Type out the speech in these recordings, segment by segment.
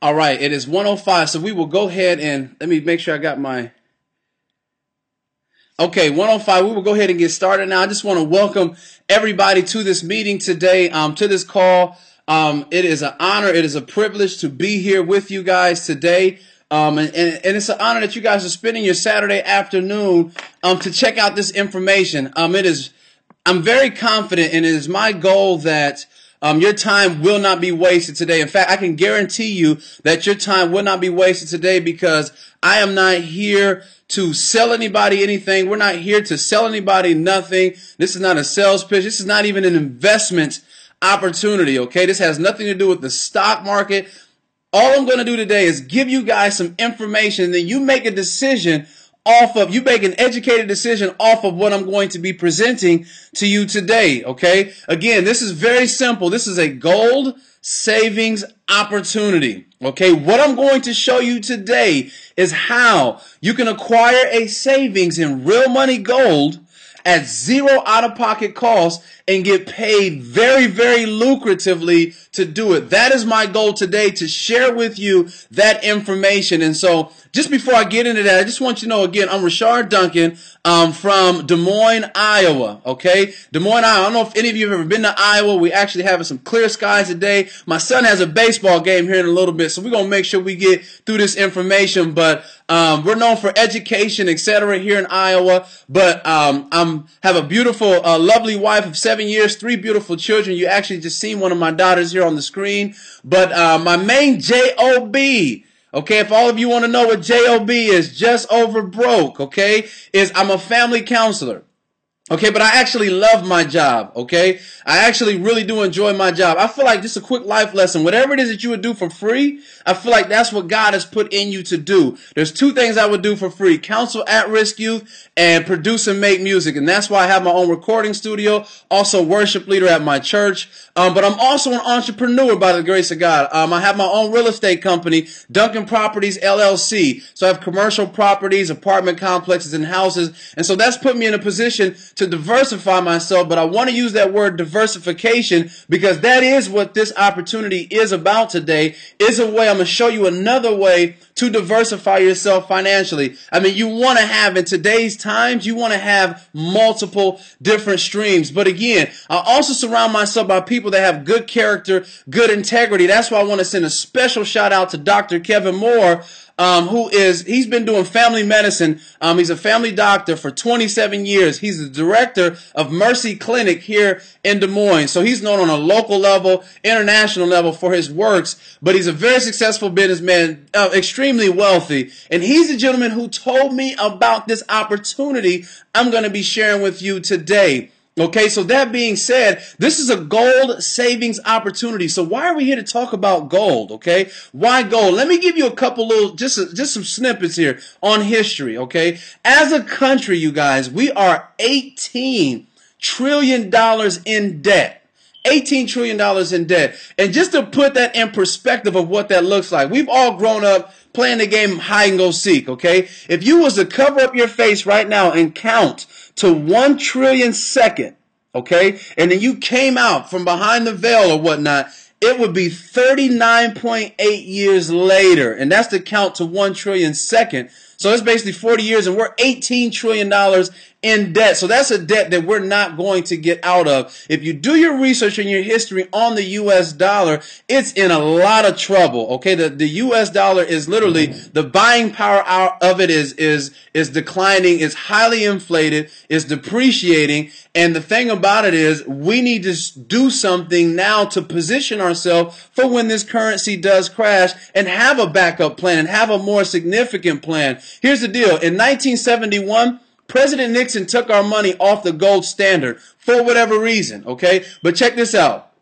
All right, it is 1:05, so we will go ahead and let me make sure I got my. Okay, 1:05. We will go ahead and get started now. I just want to welcome everybody to this meeting today, to this call. It is an honor, it is a privilege to be here with you guys today. And it's an honor that you guys are spending your Saturday afternoon to check out this information. I'm very confident, and it is my goal that your time will not be wasted today. In fact, I can guarantee you that your time will not be wasted today, because I am not here to sell anybody anything. We're not here to sell anybody nothing. This is not a sales pitch. This is not even an investment opportunity, okay? This has nothing to do with the stock market. All I'm going to do today is give you guys some information, and then you make a decision you make an educated decision off of what I'm going to be presenting to you today, okay? Again, this is very simple. This is a gold savings opportunity, okay? What I'm going to show you today is how you can acquire a savings in real money gold at zero out-of-pocket cost and get paid very, very lucratively to do it. That is my goal today, to share with you that information. And so just before I get into that, I just want you to know, again, I'm Rashard Duncan from Des Moines, Iowa, okay? Des Moines, Iowa. I don't know if any of you have ever been to Iowa. We actually have some clear skies today. My son has a baseball game here in a little bit, so we're going to make sure we get through this information. But we're known for education, etc. here in Iowa. But I have a beautiful, lovely wife of 7 years, 3 beautiful children. You actually just seen one of my daughters here on the screen. But my main J-O-B, okay, if all of you want to know what J-O-B is, just over broke, okay, is I'm a family counselor. Okay, but I actually love my job, okay? I actually really do enjoy my job. I feel like just a quick life lesson. Whatever it is that you would do for free, I feel like that's what God has put in you to do. There's 2 things I would do for free: counsel at-risk youth and produce and make music. And that's why I have my own recording studio, also worship leader at my church. But I'm also an entrepreneur by the grace of God. I have my own real estate company, Duncan Properties, LLC. So I have commercial properties, apartment complexes, and houses. And so that's put me in a position to diversify myself. But I want to use that word diversification, because that is what this opportunity is about today. Is a way, I'm going to show you another way to diversify yourself financially. I mean, you want to have, in today's times, you want to have multiple different streams. But again, I also surround myself by people that have good character, good integrity. That's why I want to send a special shout out to Dr. Kevin Moore, he's been doing family medicine. He's a family doctor for 27 years. He's the director of Mercy Clinic here in Des Moines. So he's known on a local level, international level for his works, but he's a very successful businessman, extremely wealthy. And he's the gentleman who told me about this opportunity I'm going to be sharing with you today. Okay, so that being said, this is a gold savings opportunity. So why are we here to talk about gold? Okay, why gold? Let me give you a couple little, just some snippets here on history. Okay, as a country, you guys, we are $18 trillion in debt. $18 trillion in debt. And just to put that in perspective of what that looks like, we've all grown up playing the game hide and go seek, okay? If you was to cover up your face right now and count to 1 trillion second, okay, and then you came out from behind the veil or whatnot, it would be 39.8 years later. And that's the count to 1 trillion second. So it's basically 40 years, and we're $18 trillion in debt. So that's a debt that we're not going to get out of. If you do your research and your history on the U.S. dollar, it's in a lot of trouble. Okay, the U.S. dollar is literally, the buying power of it is declining. It's highly inflated. It's depreciating. And the thing about it is, we need to do something now to position ourselves for when this currency does crash, and have a backup plan and have a more significant plan. Here's the deal. In 1971, President Nixon took our money off the gold standard for whatever reason, okay? But check this out.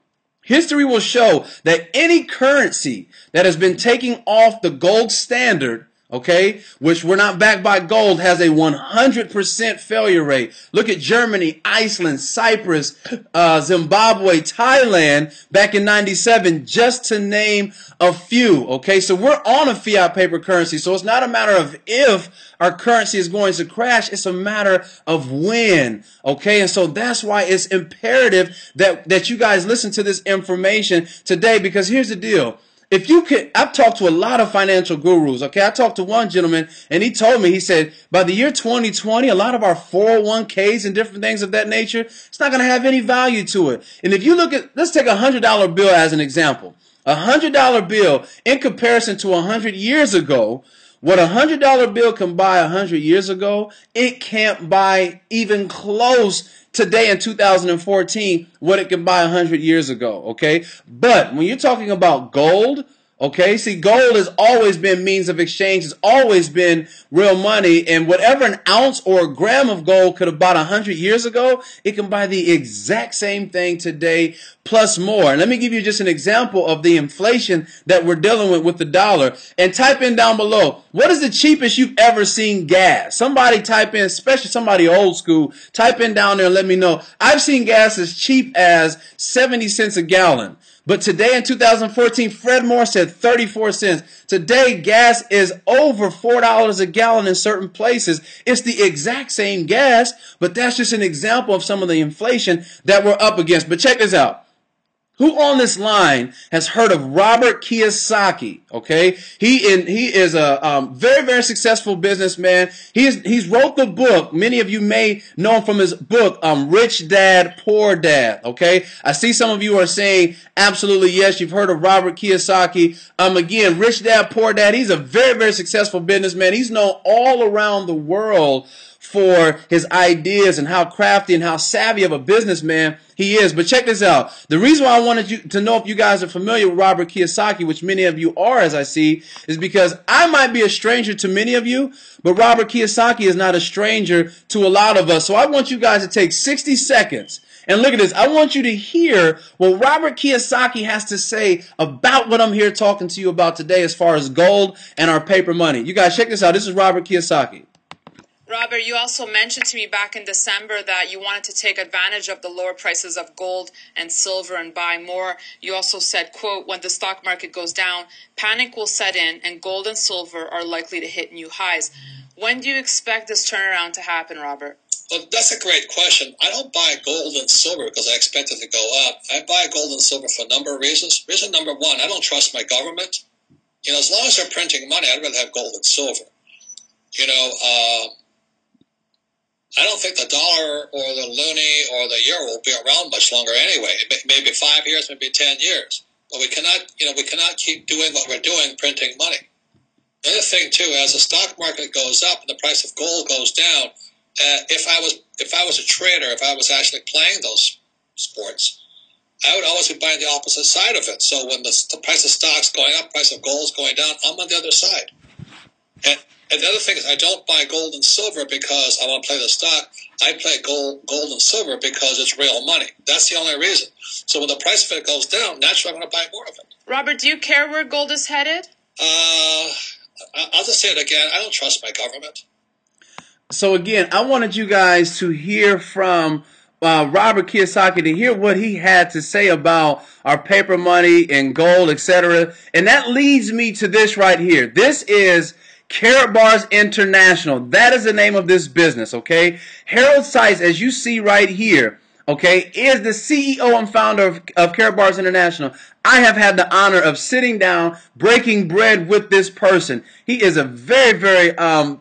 History will show that any currency that has been taken off the gold standard, okay, which we're not backed by gold, has a 100% failure rate. Look at Germany, Iceland, Cyprus, Zimbabwe, Thailand back in 97, just to name a few, okay? So we're on a fiat paper currency, so it's not a matter of if our currency is going to crash, it's a matter of when, okay? And so that's why it's imperative that you guys listen to this information today, because here's the deal. If you could, I've talked to a lot of financial gurus, okay? I talked to one gentleman, and he told me, he said, by the year 2020, a lot of our 401ks and different things of that nature, it's not going to have any value to it. And if you look at, let's take a $100 bill as an example. A $100 bill in comparison to 100 years ago, what a $100 bill can buy 100 years ago, it can't buy even close today in 2014 what it can buy 100 years ago, okay? But when you're talking about gold, okay, see, gold has always been means of exchange. It's always been real money. And whatever an ounce or a gram of gold could have bought 100 years ago, it can buy the exact same thing today plus more. And let me give you just an example of the inflation that we're dealing with the dollar. And type in down below, what is the cheapest you've ever seen gas? Somebody type in, especially somebody old school, type in down there and let me know. I've seen gas as cheap as 70 cents a gallon. But today in 2014, Fred Moore said 34 cents. Today, gas is over $4 a gallon in certain places. It's the exact same gas, but that's just an example of some of the inflation that we're up against. But check this out. Who on this line has heard of Robert Kiyosaki? Okay, he is a very, very successful businessman. He's wrote the book. Many of you may know him from his book, Rich Dad, Poor Dad. Okay, I see some of you are saying absolutely yes. You've heard of Robert Kiyosaki. Again, Rich Dad, Poor Dad. He's a very, very successful businessman. He's known all around the world for his ideas and how crafty and how savvy of a businessman he is. But check this out. The reason why I wanted you to know if you guys are familiar with Robert Kiyosaki, which many of you are, as I see, is because I might be a stranger to many of you, but Robert Kiyosaki is not a stranger to a lot of us. So I want you guys to take 60 seconds and look at this. I want you to hear what Robert Kiyosaki has to say about what I'm here talking to you about today as far as gold and our paper money. You guys check this out. This is Robert Kiyosaki. Robert, you also mentioned to me back in December that you wanted to take advantage of the lower prices of gold and silver and buy more. You also said, quote, when the stock market goes down, panic will set in and gold and silver are likely to hit new highs. When do you expect this turnaround to happen, Robert? Well, that's a great question. I don't buy gold and silver because I expect it to go up. I buy gold and silver for a number of reasons. Reason number one, I don't trust my government. You know, as long as they're printing money, I'd rather have gold and silver. You know, I don't think the dollar or the loonie or the euro will be around much longer anyway. Maybe 5 years, maybe 10 years. But we cannot keep doing what we're doing, printing money. The other thing too, as the stock market goes up and the price of gold goes down, if I was a trader, if I was actually playing those sports, I would always be buying the opposite side of it. So when the price of stock's going up, price of gold's going down, I'm on the other side. And the other thing is I don't buy gold and silver because I want to play the stock. I play gold and silver because it's real money. That's the only reason. So when the price of it goes down, naturally I'm going to buy more of it. Robert, do you care where gold is headed? I'll just say it again. I don't trust my government. So again, I wanted you guys to hear from Robert Kiyosaki, to hear what he had to say about our paper money and gold, etc. And that leads me to this right here. This is Karatbars International. That is the name of this business, okay? Harold Seitz, as you see right here, okay, is the CEO and founder of Karatbars International. I have had the honor of sitting down, breaking bread with this person. He is a very, very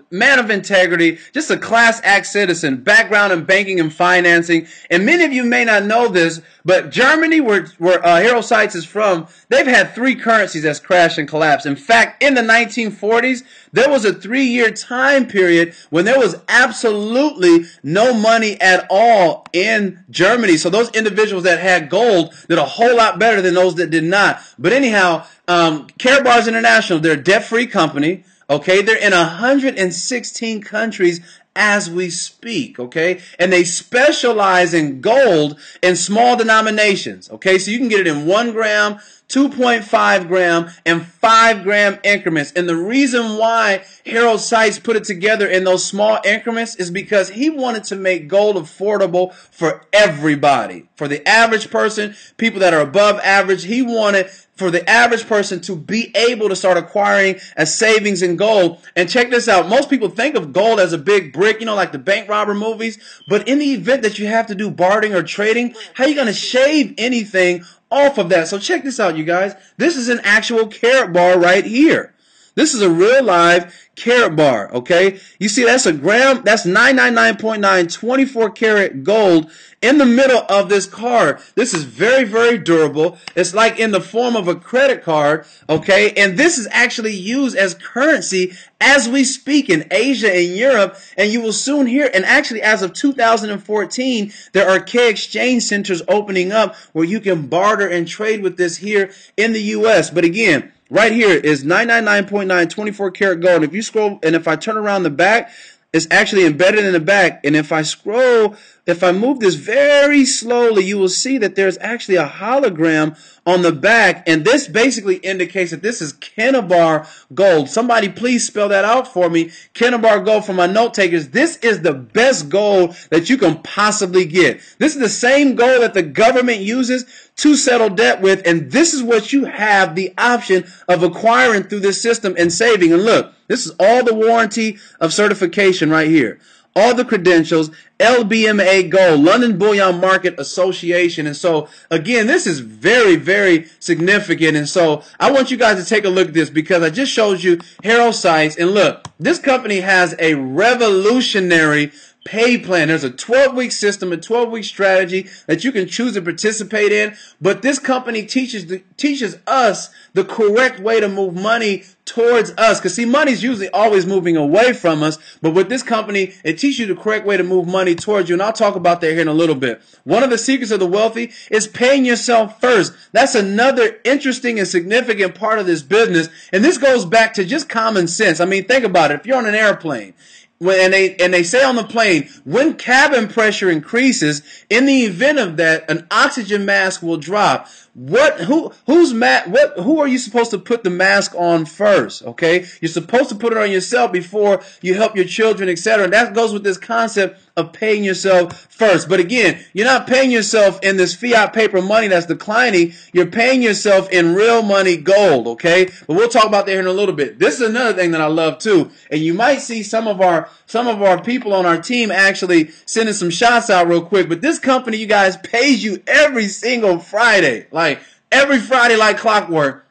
man of integrity, just a class act citizen, background in banking and financing. And many of you may not know this, but Germany, where Harold Seitz is from, they've had 3 currencies that's crashed and collapsed. In fact, in the 1940s, there was a 3-year time period when there was absolutely no money at all in Germany. So those individuals that had gold did a whole lot better than those that did not. But anyhow, Karatbars International, they're a debt-free company. Okay, they're in 116 countries as we speak, okay? And they specialize in gold in small denominations, okay? So you can get it in 1 gram, 2.5 gram, and 5 gram increments. And the reason why Harold Seitz put it together in those small increments is because he wanted to make gold affordable for everybody. For the average person, people that are above average, he wanted for the average person to be able to start acquiring as savings in gold. And check this out. Most people think of gold as a big brick, you know, like the bank robber movies. But in the event that you have to do bartering or trading, how are you going to shave anything off of that? So check this out, you guys. This is an actual Karatbar right here. This is a real live Karatbar, okay? You see, that's a gram, that's 999.9 24 karat gold in the middle of this card. This is very, very durable. It's like in the form of a credit card, okay? And this is actually used as currency as we speak in Asia and Europe. And you will soon hear, and actually as of 2014, there are K exchange centers opening up where you can barter and trade with this here in the U.S. But again, right here is 999.9 24 karat gold. If you scroll, and if I turn around the back, it's actually embedded in the back. And if I scroll, if I move this very slowly, you will see that there's actually a hologram on the back. And this basically indicates that this is Karatbars gold. Somebody please spell that out for me. Karatbars gold for my note takers. This is the best gold that you can possibly get. This is the same gold that the government uses to settle debt with. And this is what you have the option of acquiring through this system and saving. And look, this is all the warranty of certification right here. All the credentials, LBMA Gold, London Bullion Market Association. And so, again, this is very, very significant. And so, I want you guys to take a look at this because I just showed you Herald Sites. And look, this company has a revolutionary pay plan. There's a 12-week system, a 12-week strategy that you can choose to participate in. But this company teaches us the correct way to move money towards us. Because see, money's usually always moving away from us. But with this company, it teaches you the correct way to move money towards you. And I'll talk about that here in a little bit. One of the secrets of the wealthy is paying yourself first. That's another interesting and significant part of this business. And this goes back to just common sense. I mean, think about it. If you're on an airplane, and they say on the plane, when cabin pressure increases, in the event of that, an oxygen mask will drop. Who are you supposed to put the mask on first? Okay, you're supposed to put it on yourself before you help your children, etc. And that goes with this concept of paying yourself first. But again, you're not paying yourself in this fiat paper money that's declining. You're paying yourself in real money, gold. Okay, but we'll talk about that here in a little bit. This is another thing that I love too, and you might see some of our people on our team actually sending some shots out real quick. But this company, you guys, pays you every single Friday. Like every Friday, like clockwork.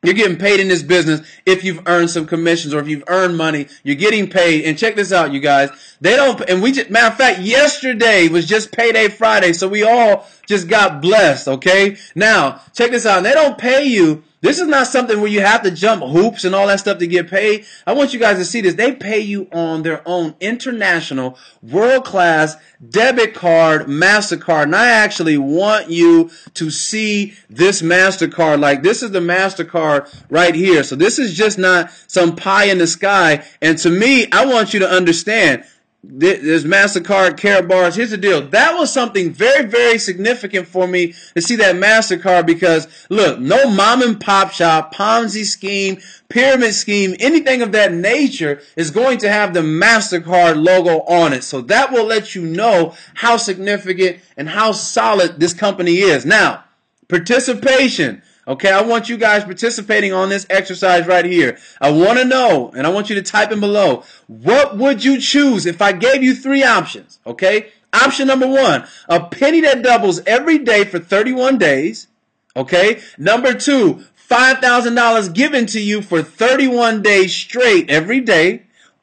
You're getting paid in this business if you've earned some commissions or if you've earned money. You're getting paid. And check this out, you guys. They don't, and matter of fact, yesterday was just payday Friday. So we all just got blessed, okay? Now, check this out. They don't pay you. This is not something where you have to jump hoops and all that stuff to get paid. I want you guys to see this. They pay you on their own international, world-class debit card, MasterCard. And I actually want you to see this MasterCard. Like, this is the MasterCard right here. So this is just not some pie in the sky. And to me, I want you to understand, there's MasterCard, Karatbars. Here's the deal. That was something very, very significant for me to see that MasterCard because, look, no mom and pop shop, Ponzi scheme, pyramid scheme, anything of that nature is going to have the MasterCard logo on it. So that will let you know how significant and how solid this company is. Now, participation. Okay, I want you guys participating on this exercise right here. I want to know, and I want you to type in below, what would you choose if I gave you 3 options? Okay, option number 1, a penny that doubles every day for 31 days. Okay, number 2, $5,000 given to you for 31 days straight every day.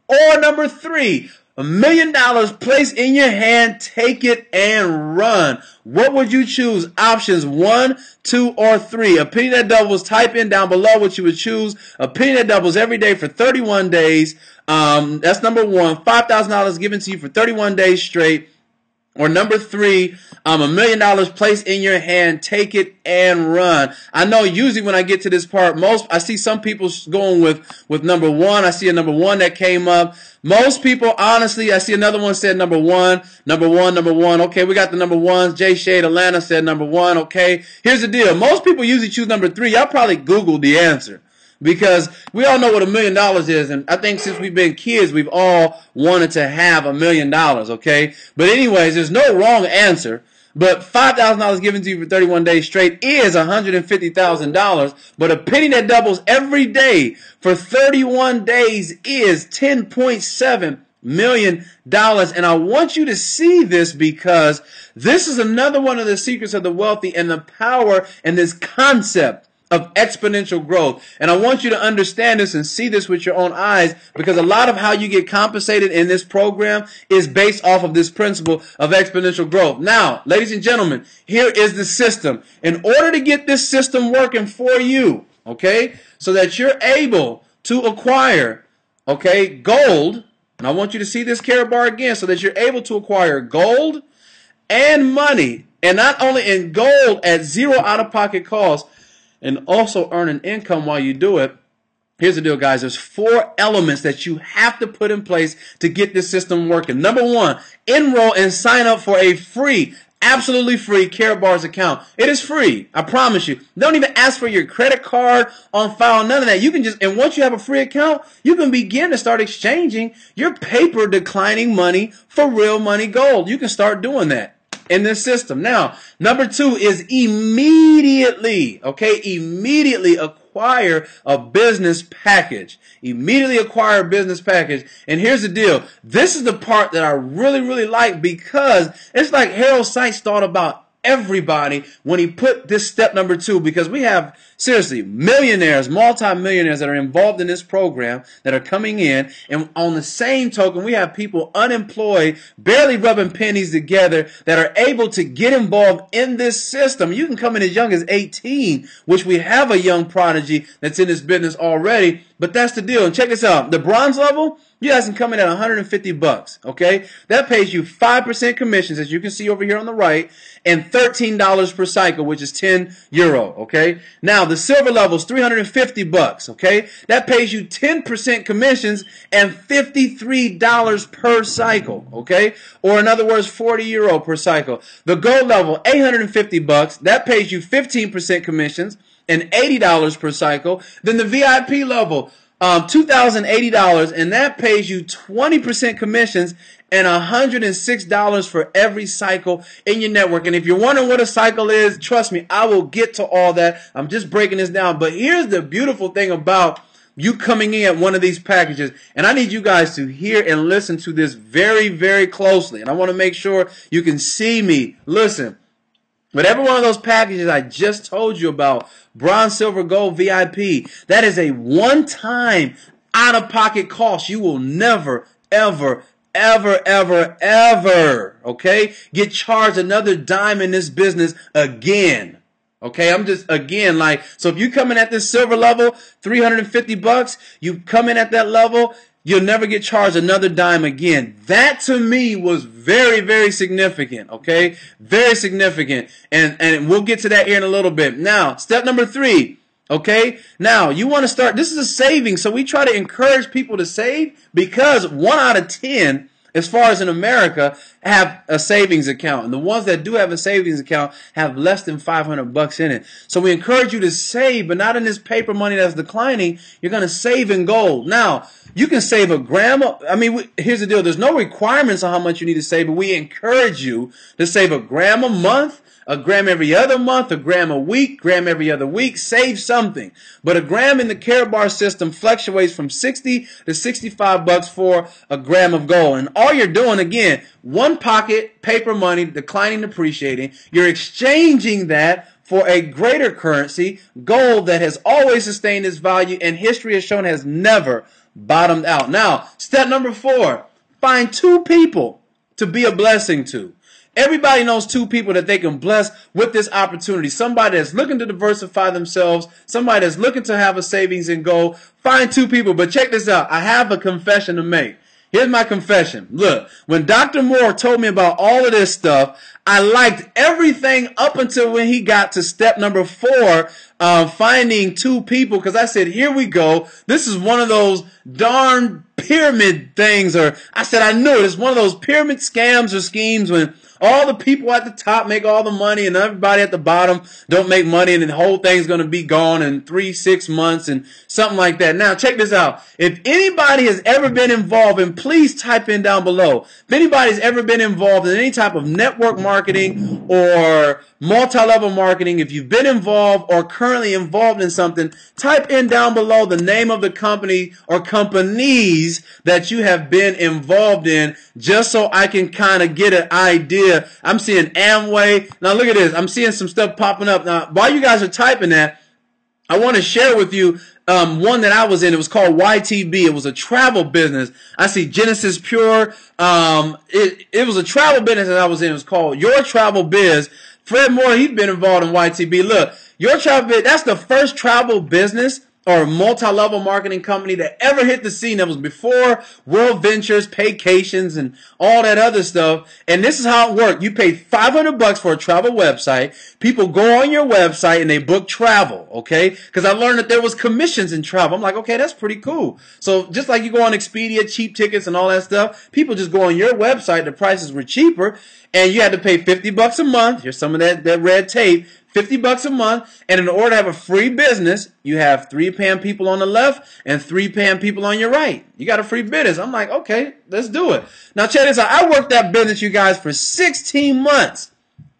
Or number 3, $1 million placed in your hand, take it and run. What would you choose? Options 1, 2, or 3. A penny that doubles, type in down below what you would choose. A penny that doubles every day for 31 days. That's number 1. $5,000 given to you for 31 days straight. Or number 3, $1 million placed in your hand, take it and run. I know usually when I get to this part, I see some people going with number 1. I see a number 1 that came up. Most people, honestly, I see another one said number 1, number 1, number 1. Okay, we got the number 1s. Jay Shade Atlanta said number 1. Okay, here's the deal. Most people usually choose number 3. Y'all probably Googled the answer. Because we all know what $1 million is, and I think since we've been kids, we've all wanted to have $1 million, okay? But anyways, there's no wrong answer. But $5,000 given to you for 31 days straight is $150,000. But a penny that doubles every day for 31 days is $10.7 million. And I want you to see this because this is another one of the secrets of the wealthy and the power and this concept of exponential growth. And I want you to understand this and see this with your own eyes, because a lot of how you get compensated in this program is based off of this principle of exponential growth. Now, ladies and gentlemen, here is the system. In order to get this system working for you, okay, so that you're able to acquire, okay, gold, and I want you to see this Karatbar again, so that you're able to acquire gold and money, and not only in gold at zero out-of-pocket cost, and also earn an income while you do it. Here's the deal, guys. There's 4 elements that you have to put in place to get this system working. Number 1, enroll and sign up for a free, absolutely free Karatbars account. It is free. I promise you. Don't even ask for your credit card on file, none of that. You can just, and once you have a free account, you can begin to start exchanging your paper declining money for real money gold. You can start doing that in this system. Now, number 2 is immediately, okay, immediately acquire a business package. Immediately acquire a business package. And here's the deal. This is the part that I really, really like, because it's like Harold Sykes thought about everybody when he put this step number 2, because we have, seriously, millionaires, multi-millionaires that are involved in this program that are coming in, and on the same token, we have people unemployed, barely rubbing pennies together, that are able to get involved in this system. You can come in as young as 18, which we have a young prodigy that's in this business already, but that's the deal. And check this out. The bronze level, you guys can come in at $150, okay? That pays you 5% commissions, as you can see over here on the right, and $13 per cycle, which is €10, okay? Now, the silver level is $350, okay? That pays you 10% commissions and $53 per cycle, okay? Or in other words, €40 per cycle. The gold level, $850, that pays you 15% commissions and $80 per cycle. Then the VIP level, $2,080, and that pays you 20% commissions and $106 for every cycle in your network. And if you're wondering what a cycle is, trust me, I will get to all that. I'm just breaking this down. But here's the beautiful thing about you coming in at one of these packages, and I need you guys to hear and listen to this very, very closely. And I want to make sure you can see me. Listen. But every one of those packages I just told you about, bronze, silver, gold, VIP, that is a one-time out-of-pocket cost. You will never, ever, okay, get charged another dime in this business again. Okay, I'm just, again, like, so if you come in at this silver level, $350, you come in at that level, you'll never get charged another dime again. That to me was very, very significant, okay? Very significant. And we'll get to that here in a little bit. Now, step number 3, okay? Now, you want to start, this is a savings, so we try to encourage people to save, because 1 out of 10, as far as in America, have a savings account. And the ones that do have a savings account have less than $500 in it. So we encourage you to save, but not in this paper money that's declining. You're going to save in gold. Now, you can save a gram. Here's the deal. There's no requirements on how much you need to save, but we encourage you to save a gram a month, a gram every other month, a gram a week, gram every other week. Save something. But a gram in the Karatbar system fluctuates from $60 to $65 for a gram of gold. And all you're doing, again, one pocket, paper money, declining, depreciating. You're exchanging that for a greater currency, gold, that has always sustained its value and history has shown has never bottomed out. Now, step number 4, find 2 people to be a blessing to. Everybody knows 2 people that they can bless with this opportunity. Somebody that's looking to diversify themselves. Somebody that's looking to have a savings in gold. Find 2 people. But check this out. I have a confession to make. Here's my confession. Look, when Dr. Moore told me about all of this stuff, I liked everything up until when he got to step number 4, finding 2 people, because I said, here we go. This is one of those darn pyramid things, or I said, I knew it. It's one of those pyramid scams or schemes when All the people at the top make all the money and everybody at the bottom don't make money, and the whole thing's going to be gone in 3-6 months and something like that. Now, check this out. If anybody has ever been involved, and please type in down below, if anybody's ever been involved in any type of network marketing or multi-level marketing, if you've been involved or currently involved in something, type in down below the name of the company or companies that you have been involved in, just so I can kind of get an idea. I'm seeing Amway. Now look at this. I'm seeing some stuff popping up. Now, while you guys are typing that, I want to share with you one that I was in. It was called YTB. It was a travel business. I see Genesis Pure. It was a travel business that I was in. It was called Your Travel Biz. Fred Moore, he's been involved in YTB. Look, Your Travel Biz, that's the first travel business or multi-level marketing company that ever hit the scene. That was before World Ventures, Paycations, and all that other stuff. And this is how it worked. You pay $500 for a travel website. People go on your website and they book travel, okay? Because I learned that there was commissions in travel. I'm like, okay, that's pretty cool. So just like you go on Expedia, cheap tickets and all that stuff, people just go on your website. The prices were cheaper, and you had to pay $50 a month. Here's some of that red tape. $50 a month, and in order to have a free business, you have 3 paying people on the left and 3 paying people on your right. You got a free business. I'm like, okay, let's do it. Now check this out. I worked that business, you guys, for 16 months.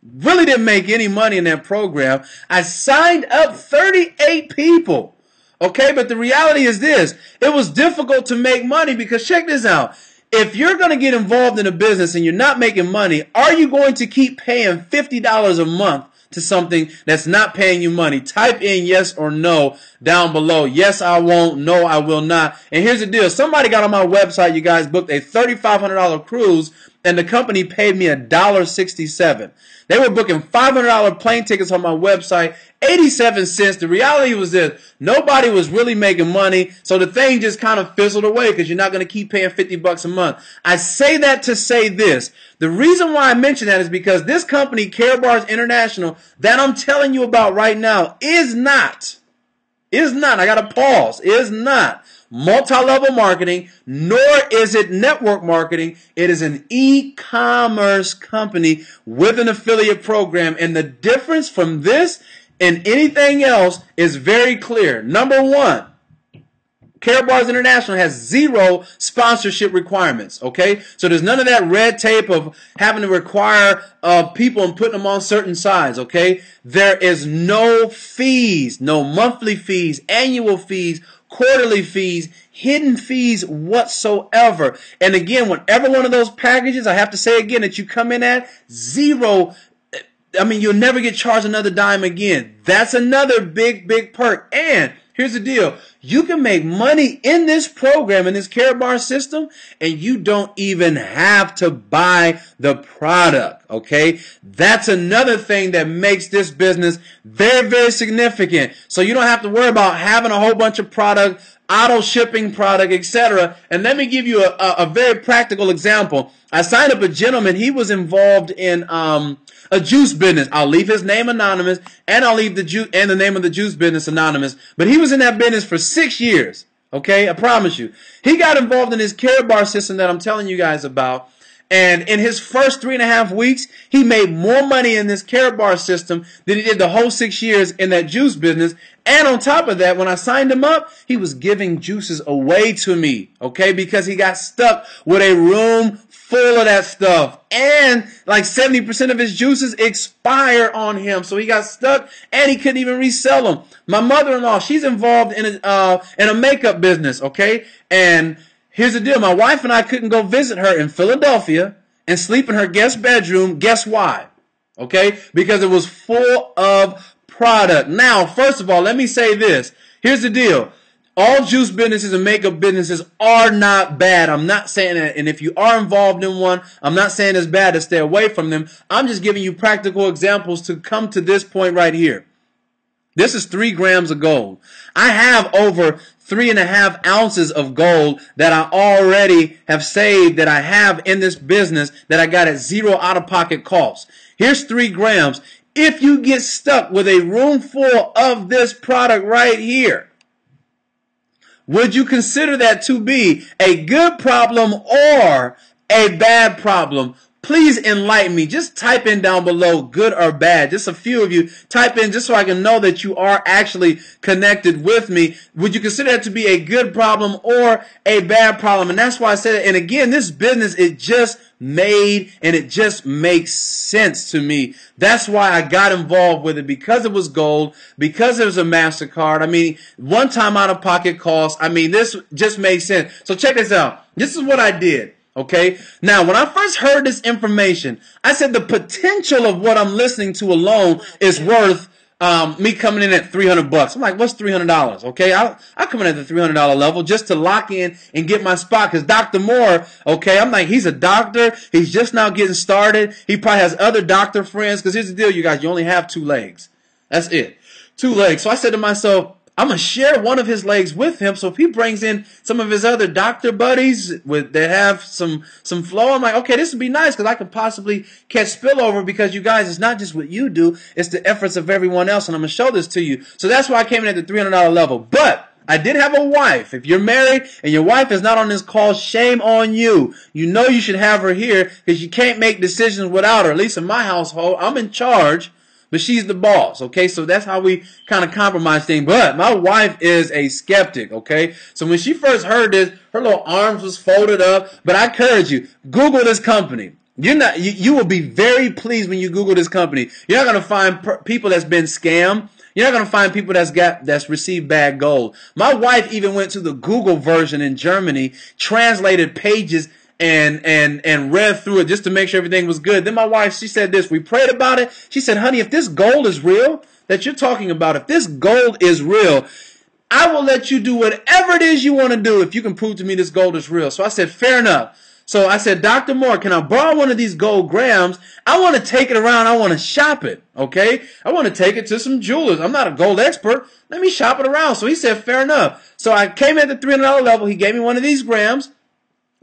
Really didn't make any money in that program. I signed up 38 people. Okay, but the reality is this. It was difficult to make money because check this out. If you're going to get involved in a business and you're not making money, are you going to keep paying $50 a month to something that's not paying you money? Type in yes or no down below. Yes, I won't. No, I will not. And here's the deal. Somebody got on my website, you guys, booked a $3,500 cruise, and the company paid me $1.67. They were booking $500 plane tickets on my website, 87 cents. The reality was this. Nobody was really making money, so the thing just kind of fizzled away because you're not going to keep paying $50 a month. I say that to say this. The reason why I mention that is because this company, Karatbars International, that I'm telling you about right now, is not, I got to pause, is not multi-level marketing, nor is it network marketing. It is an e-commerce company with an affiliate program. And the difference from this and anything else is very clear. Number one, Karatbars International has 0 sponsorship requirements, okay? So there's none of that red tape of having to require people and putting them on certain sides, okay? There is no fees, no monthly fees, annual fees, quarterly fees, hidden fees whatsoever. And again, whenever one of those packages, I have to say again, that you come in at 0, I mean, you'll never get charged another dime again. That's another big, big perk. And here's the deal. You can make money in this program, in this Karatbars system, and you don't even have to buy the product, okay? That's another thing that makes this business very, very significant. So you don't have to worry about having a whole bunch of product, auto shipping product, etc. And let me give you a very practical example. I signed up a gentleman. He was involved in a juice business. I'll leave his name anonymous, and I'll leave the name of the juice business anonymous. But he was in that business for 6 years. Okay, I promise you. He got involved in this Karatbars system that I'm telling you guys about. And in his first 3.5 weeks, he made more money in this Karatbars system than he did the whole 6 years in that juice business. And on top of that, when I signed him up, he was giving juices away to me, okay, because he got stuck with a room full of that stuff. And like 70% of his juices expire on him. So he got stuck and he couldn't even resell them. My mother-in-law, she's involved in a makeup business, okay? And here's the deal. My wife and I couldn't go visit her in Philadelphia and sleep in her guest bedroom. Guess why? Okay? Because it was full of product. Now, first of all, let me say this. Here's the deal. All juice businesses and makeup businesses are not bad. I'm not saying that. And if you are involved in one, I'm not saying it's bad to stay away from them. I'm just giving you practical examples to come to this point right here. This is 3 grams of gold. I have over 3.5 ounces of gold that I already have saved, that I have in this business, that I got at 0 out-of-pocket costs. Here's 3 grams. If you get stuck with a room full of this product right here, would you consider that to be a good problem or a bad problem? please enlighten me. Just type in down below, good or bad. Just a few of you type in just so I can know that you are actually connected with me. Would you consider that to be a good problem or a bad problem? And that's why I said it. And again, this business, it just made and it just makes sense to me. That's why I got involved with it, because it was gold, because it was a MasterCard. I mean, one time out of pocket cost. I mean, this just made sense. So check this out. This is what I did. Okay. Now, when I first heard this information, I said the potential of what I'm listening to alone is worth me coming in at $300. I'm like, what's $300? Okay, I come in at the $300 level just to lock in and get my spot. Because Dr. Moore, okay, I'm like, he's a doctor. He's just now getting started. He probably has other doctor friends. Because here's the deal, you guys, you only have 2 legs. That's it, 2 legs. So I said to myself, I'm going to share one of his legs with him. So if he brings in some of his other doctor buddies that have some flow, I'm like, okay, this would be nice because I could possibly catch spillover, because you guys, it's not just what you do, it's the efforts of everyone else. And I'm going to show this to you. So that's why I came in at the $300 level. But I did have a wife. If you're married and your wife is not on this call, shame on you. You know you should have her here, because you can't make decisions without her. At least in my household, I'm in charge, but she's the boss, okay? So that's how we kind of compromise things. But my wife is a skeptic, okay? So when she first heard this, her little arms was folded up. But I encourage you, Google this company. You will be very pleased when you Google this company. You're not going to find people that's been scammed. You're not going to find people that's received bad gold. My wife even went to the Google version in Germany, translated pages, and read through it just to make sure everything was good. Then my wife, she said this, we prayed about it. She said, honey, if this gold is real that you're talking about, if this gold is real, I will let you do whatever it is you want to do if you can prove to me this gold is real. So I said, fair enough. So I said, Dr. Moore, can I borrow one of these gold grams? I want to take it around. I want to shop it, okay? I want to take it to some jewelers. I'm not a gold expert. Let me shop it around. So he said, fair enough. So I came at the $300 level. He gave me one of these grams.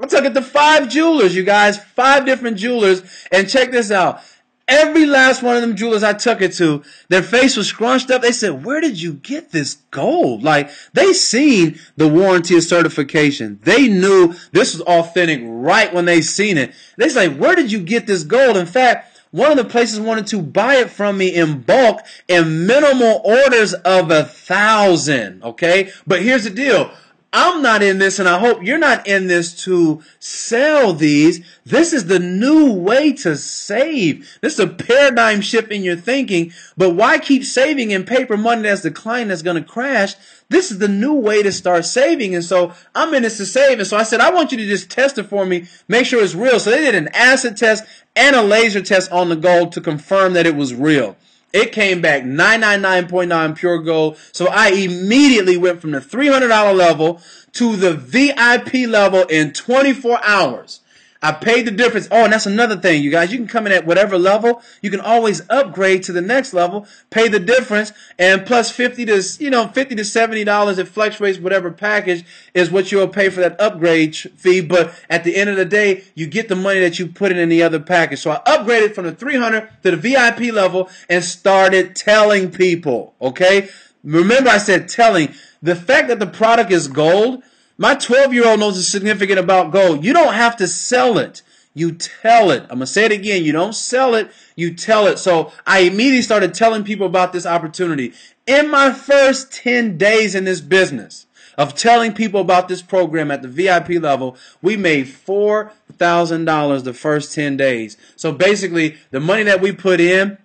I took it to 5 jewelers, you guys, 5 different jewelers, and check this out. Every last one of them jewelers I took it to, their face was scrunched up. They said, where did you get this gold? Like, they seen the warranty and certification. They knew this was authentic right when they seen it. They said, where did you get this gold? In fact, one of the places wanted to buy it from me in bulk in minimal orders of 1,000, okay? But here's the deal. I'm not in this, and I hope you're not in this to sell these. This is the new way to save. This is a paradigm shift in your thinking. But why keep saving in paper money that's declining, that's going to crash? This is the new way to start saving. And so I'm in this to save. And so I said, I want you to just test it for me, make sure it's real. So they did an acid test and a laser test on the gold to confirm that it was real. It came back 999.9 pure gold. So I immediately went from the $300 level to the VIP level in 24 hours. I paid the difference. Oh, and that's another thing, you guys. You can come in at whatever level. You can always upgrade to the next level, pay the difference, and plus $50 to $70. It fluctuates. Whatever package is what you'll pay for that upgrade fee. But at the end of the day, you get the money that you put in the other package. So I upgraded from the 300 to the VIP level and started telling people. Okay, remember I said telling. The fact that the product is gold. My 12-year-old knows it's significant about gold. You don't have to sell it. You tell it. I'm going to say it again. You don't sell it. You tell it. So I immediately started telling people about this opportunity. In my first 10 days in this business of telling people about this program at the VIP level, we made $4,000 the first 10 days. So basically, the money that we put in,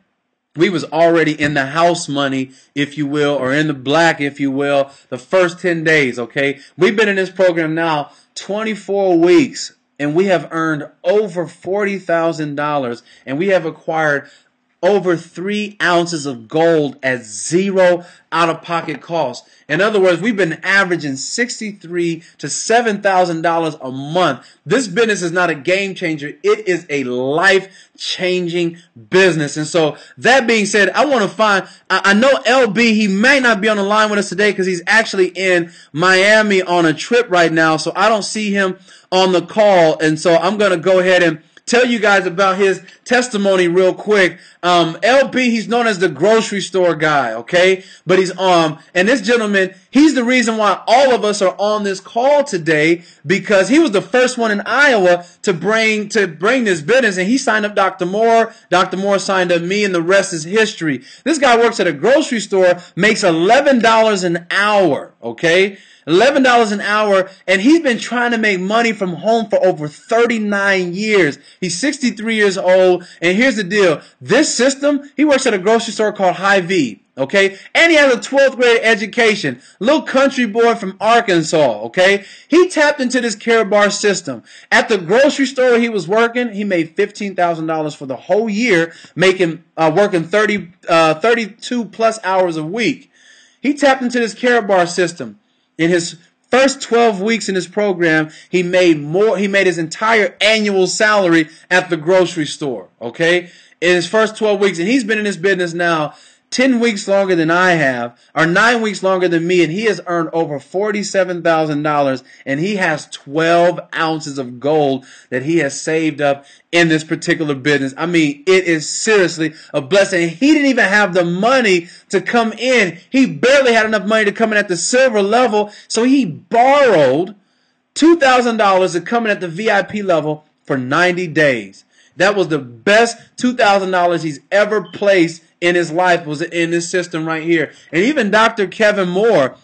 we was already in the house money, if you will, or in the black, if you will, the first 10 days, okay? We've been in this program now 24 weeks, and we have earned over $40,000, and we have acquired over 3 ounces of gold at zero out-of-pocket cost. In other words, we've been averaging $63,000 to $7,000 a month. This business is not a game changer. It is a life-changing business. And so, that being said, I want to find, I know LB, he may not be on the line with us today because he's actually in Miami on a trip right now. So I don't see him on the call. And so I'm going to go ahead and tell you guys about his testimony real quick. LB, he's known as the grocery store guy, okay? But he's and this gentleman, he's the reason why all of us are on this call today, because he was the first one in Iowa to bring this business, and he signed up Dr. Moore. Dr. Moore signed up me, and the rest is history. This guy works at a grocery store, makes $11 an hour, okay? $11 an hour, and he's been trying to make money from home for over 39 years. He's 63 years old, and here's the deal. This system, he works at a grocery store called Hy-Vee, okay? And he has a 12th grade education. Little country boy from Arkansas, okay? He tapped into this Karatbars system. At the grocery store he was working, he made $15,000 for the whole year, working 32 plus hours a week. He tapped into this Karatbars system. In his first 12 weeks in his program, he made his entire annual salary at the grocery store, okay? In his first 12 weeks, and he's been in this business now 10 weeks longer than I have, or 9 weeks longer than me, and he has earned over $47,000, and he has 12 ounces of gold that he has saved up in this particular business. I mean, it is seriously a blessing. He didn't even have the money to come in. He barely had enough money to come in at the silver level, so he borrowed $2,000 to come in at the VIP level for 90 days. That was the best $2,000 he's ever placed in his life, was in this system right here. And even Dr. Kevin Moore,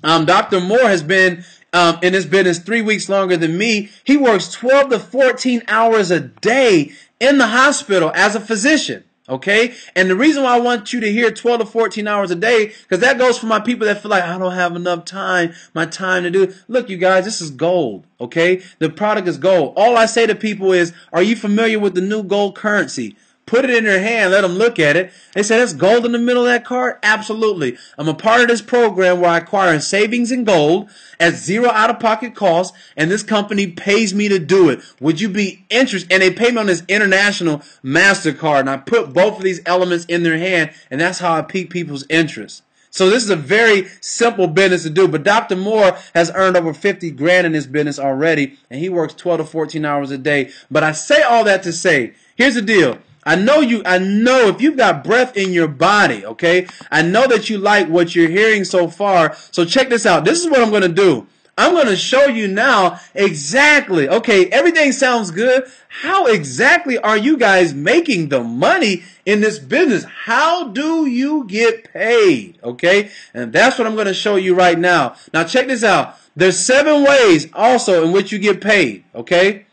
Dr. Moore has been in this business 3 weeks longer than me. He works 12 to 14 hours a day in the hospital as a physician. Okay? And the reason why I want you to hear 12 to 14 hours a day, because that goes for my people that feel like, I don't have enough time, my time to do it. Look, you guys, this is gold. Okay? The product is gold. All I say to people is, are you familiar with the new gold currency? Put it in their hand, let them look at it. They say, that's gold in the middle of that card? Absolutely. I'm a part of this program where I acquire savings in gold at zero out-of-pocket cost, and this company pays me to do it. Would you be interested? And they pay me on this international MasterCard, and I put both of these elements in their hand, and that's how I pique people's interest. So this is a very simple business to do, but Dr. Moore has earned over 50 grand in this business already, and he works 12 to 14 hours a day. But I say all that to say, here's the deal. I know if you've got breath in your body, okay? I know that you like what you're hearing so far. So check this out. This is what I'm going to do. I'm going to show you now exactly, okay, everything sounds good. How exactly are you guys making the money in this business? How do you get paid, okay? And that's what I'm going to show you right now. Now check this out. There's 7 ways also in which you get paid, okay?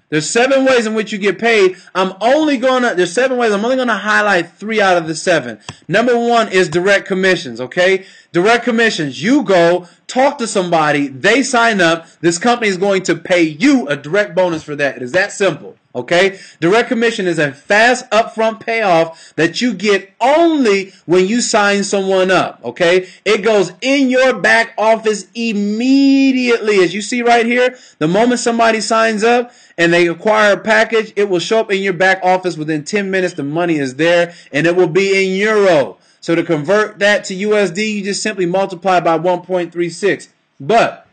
There's 7 ways in which you get paid. There's 7 ways. I'm only going to highlight 3 out of the 7. Number 1 is direct commissions, okay? Direct commissions. You go, talk to somebody, they sign up, this company is going to pay you a direct bonus for that. It is that simple, okay? Direct commission is a fast upfront payoff that you get only when you sign someone up, okay? It goes in your back office immediately. As you see right here, the moment somebody signs up and they acquire a package, it will show up in your back office within 10 minutes. The money is there, and it will be in euro. So to convert that to USD, you just simply multiply by 1.36. But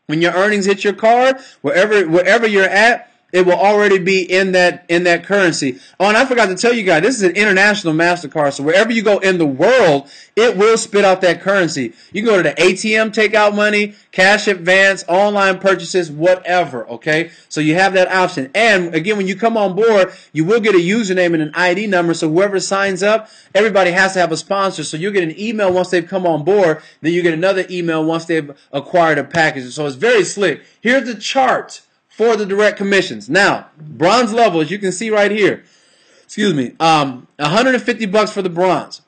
when your earnings hit your card, wherever you're at, it will already be in that currency. Oh, and I forgot to tell you guys, this is an international MasterCard, so wherever you go in the world, it will spit out that currency. You can go to the ATM, take out money, cash advance, online purchases, whatever, okay? So you have that option. And again, when you come on board, you will get a username and an ID number, so whoever signs up, everybody has to have a sponsor. So you'll get an email once they've come on board, then you get another email once they've acquired a package. So it's very slick. Here's the chart for the direct commissions. Now, bronze level, as you can see right here, excuse me, $150 for the bronze.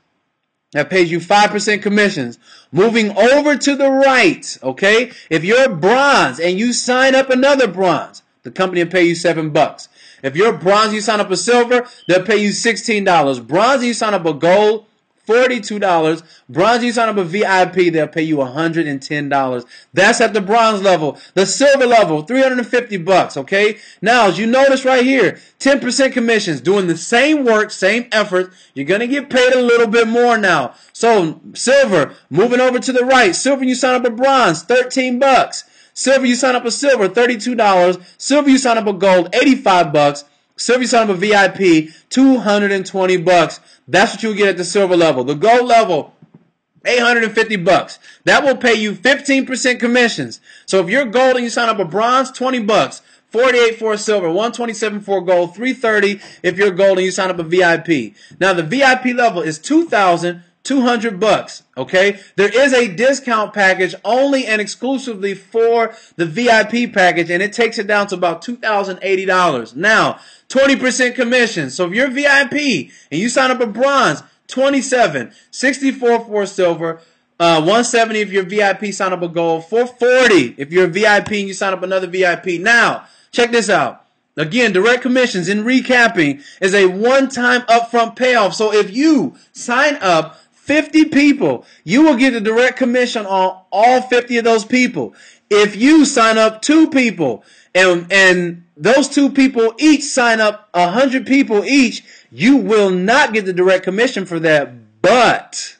That pays you 5% commissions. Moving over to the right, okay, if you're bronze and you sign up another bronze, the company will pay you $7. If you're bronze, you sign up a silver, they'll pay you $16. Bronze, you sign up a gold, $42. Bronze, you sign up a VIP, they'll pay you $110. That's at the bronze level. The silver level, $350, okay? Now, as you notice right here, 10% commissions, doing the same work, same effort, you're going to get paid a little bit more now. So, silver, moving over to the right, silver, you sign up a bronze, $13. Silver, you sign up a silver, $32. Silver, you sign up a gold, $85. Silver, you sign up a VIP, $220. That's what you'll get at the silver level. The gold level, $850. That will pay you 15% commissions. So if you're gold and you sign up a bronze, $20. 48 for a silver, 127 for a gold, 330 if you're gold and you sign up a VIP. Now the VIP level is $2,200. Okay, there is a discount package only and exclusively for the VIP package, and it takes it down to about $2,080. Now 20% commission. So if you're VIP and you sign up a bronze, 27, 64 for a silver, 170 if you're VIP, sign up a gold, 440 if you're a VIP and you sign up another VIP. Now, check this out. Again, direct commissions in recapping is a one-time upfront payoff. So if you sign up 50 people, you will get a direct commission on all 50 of those people. If you sign up 2 people and those 2 people each sign up 100 people each, you will not get the direct commission for that, but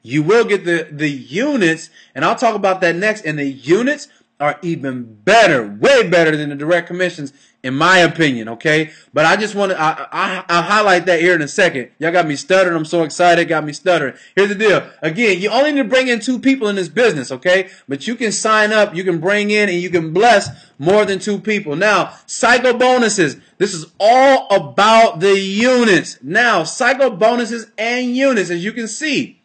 you will get the units, and I'll talk about that next. And the units are even better, way better than the direct commissions, in my opinion, okay? But I just want to, I'll highlight that here in a second. Y'all got me stuttering. I'm so excited. Got me stuttering. Here's the deal. Again, you only need to bring in 2 people in this business, okay? But you can sign up, you can bring in, and you can bless more than 2 people. Now, cycle bonuses. This is all about the units. Now, cycle bonuses and units, as you can see.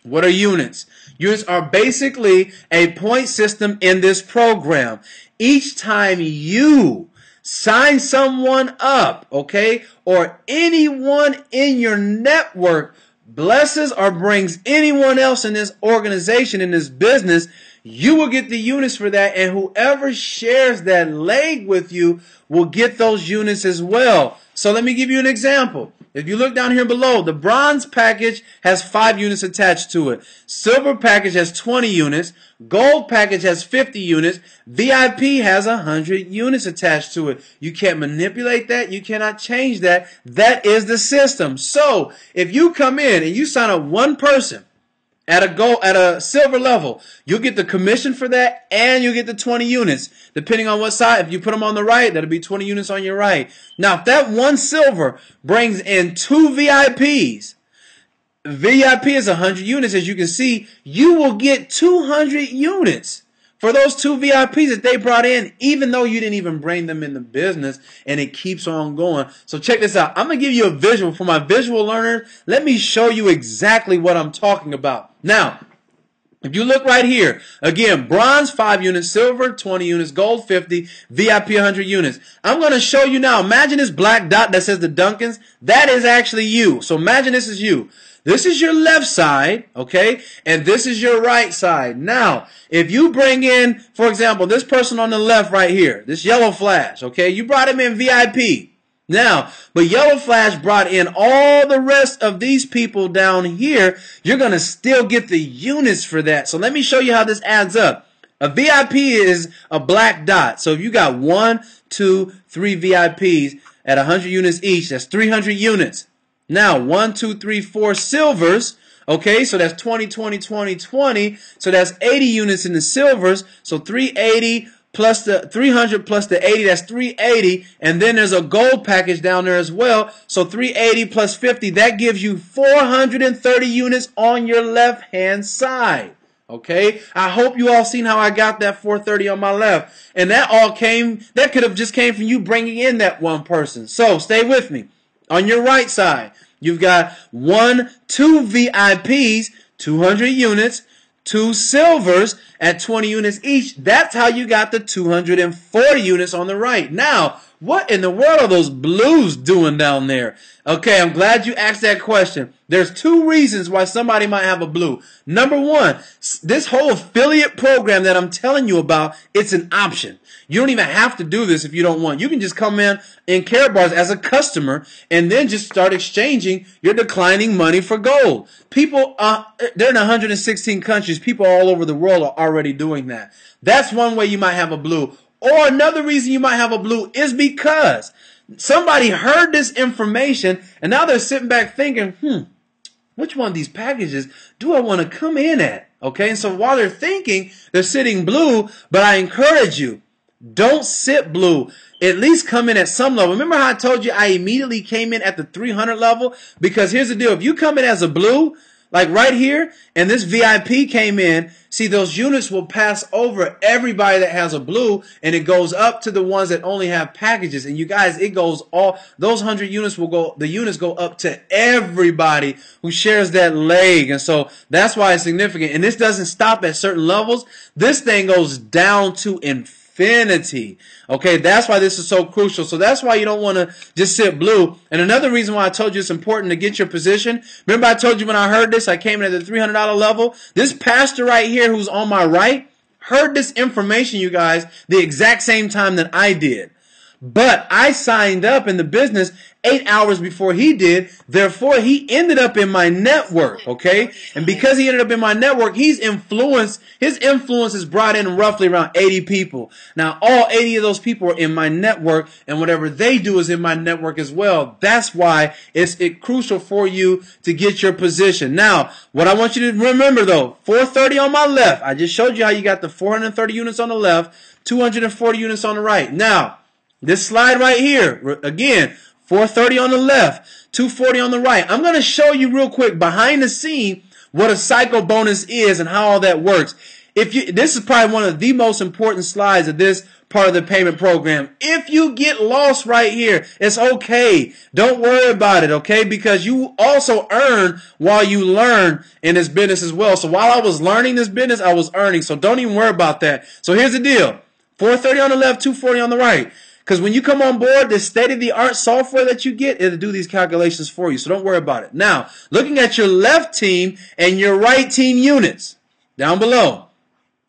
What are units? Units are basically a point system in this program. Each time you sign someone up, okay, or anyone in your network blesses or brings anyone else in this organization, in this business, you will get the units for that, and whoever shares that leg with you will get those units as well. So let me give you an example. If you look down here below, the bronze package has 5 units attached to it. Silver package has 20 units. Gold package has 50 units. VIP has 100 units attached to it. You can't manipulate that. You cannot change that. That is the system. So if you come in and you sign up one person at a silver level, you'll get the commission for that, and you'll get the 20 units. Depending on what side, if you put them on the right, that'll be 20 units on your right. Now, if that one silver brings in 2 VIPs, VIP is 100 units, as you can see, you will get 200 units for those 2 VIPs that they brought in, even though you didn't even bring them in the business, and it keeps on going. So check this out. I'm going to give you a visual for my visual learners. Let me show you exactly what I'm talking about. Now, if you look right here, again, bronze 5 units, silver 20 units, gold 50, VIP 100 units. I'm going to show you now. Imagine this black dot that says the Duncans. That is actually you. So imagine this is you. This is your left side, okay? And this is your right side. Now, if you bring in, for example, this person on the left right here, this yellow flash, okay? You brought him in VIP. Now, but Yellow Flash brought in all the rest of these people down here. You're going to still get the units for that. So let me show you how this adds up. A VIP is a black dot. So if you got 1, 2, 3 VIPs at 100 units each, that's 300 units. Now, 1, 2, 3, 4 silvers. Okay, so that's 20, 20, 20, 20. So that's 80 units in the silvers. So 380 plus the 300 plus the 80, that's 380. And then there's a gold package down there as well. So 380 plus 50, that gives you 430 units on your left-hand side. Okay, I hope you all seen how I got that 430 on my left. And that could have just came from you bringing in that one person. So stay with me. On your right side, you've got 1, 2 VIPs, 200 units, 2 silvers at 20 units each. That's how you got the 240 units on the right. Now, what in the world are those blues doing down there? Okay, I'm glad you asked that question. There's 2 reasons why somebody might have a blue. Number 1, this whole affiliate program that I'm telling you about, it's an option. You don't even have to do this if you don't want. You can just come in Karatbars as a customer and then just start exchanging your declining money for gold. People, they're in 116 countries. People all over the world are already doing that. That's one way you might have a blue. Or another reason you might have a blue is because somebody heard this information and now they're sitting back thinking, which one of these packages do I want to come in at? Okay, and so while they're thinking, they're sitting blue, but I encourage you, Don't sit blue. At least come in at some level. Remember how I told you I immediately came in at the 300 level? Because here's the deal. If you come in as a blue, like right here, and this VIP came in, see, those units will pass over everybody that has a blue, and it goes up to the ones that only have packages. And you guys, it goes all, those 100 units will go, the units go up to everybody who shares that leg. And so that's why it's significant. And this doesn't stop at certain levels. This thing goes down to infinity. Okay, that's why this is so crucial. So that's why you don't want to just sit blue. And another reason why I told you it's important to get your position. Remember I told you when I heard this, I came in at the $300 level. This pastor right here who's on my right heard this information, you guys, the exact same time that I did. But I signed up in the business 8 hours before he did. Therefore, he ended up in my network, okay? And because he ended up in my network, his influence is brought in roughly around 80 people. Now, all 80 of those people are in my network, and whatever they do is in my network as well. That's why it's crucial for you to get your position. Now, what I want you to remember, though, 430 on my left. I just showed you how you got the 430 units on the left, 240 units on the right. Now, this slide right here, again, 430 on the left, 240 on the right. I'm going to show you real quick behind the scene what a cycle bonus is and how all that works. This is probably one of the most important slides of this part of the payment program. If you get lost right here, it's okay. Don't worry about it, okay? Because you also earn while you learn in this business as well. So while I was learning this business, I was earning. So don't even worry about that. So here's the deal. 430 on the left, 240 on the right. Because when you come on board, the state-of-the-art software that you get, it'll do these calculations for you. So don't worry about it. Now, looking at your left team and your right team units down below.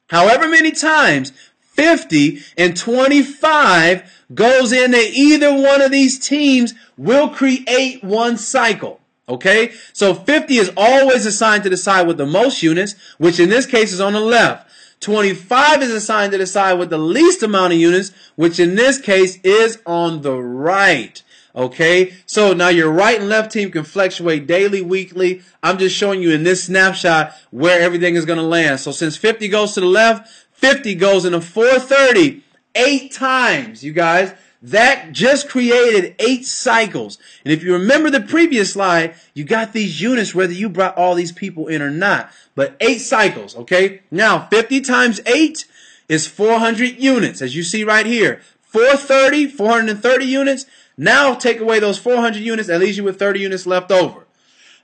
However many times 50 and 25 goes into either one of these teams will create one cycle. Okay? So 50 is always assigned to the side with the most units, which in this case is on the left. 25 is assigned to the side with the least amount of units, which in this case is on the right. Okay, so now your right and left team can fluctuate daily, weekly. I'm just showing you in this snapshot where everything is going to land. So since 50 goes to the left, 50 goes into 430 8 times, you guys. That just created 8 cycles. And if you remember the previous slide, you got these units whether you brought all these people in or not. But 8 cycles, okay? Now, 50 times 8 is 400 units, as you see right here. 430 units. Now, take away those 400 units, that leaves you with 30 units left over.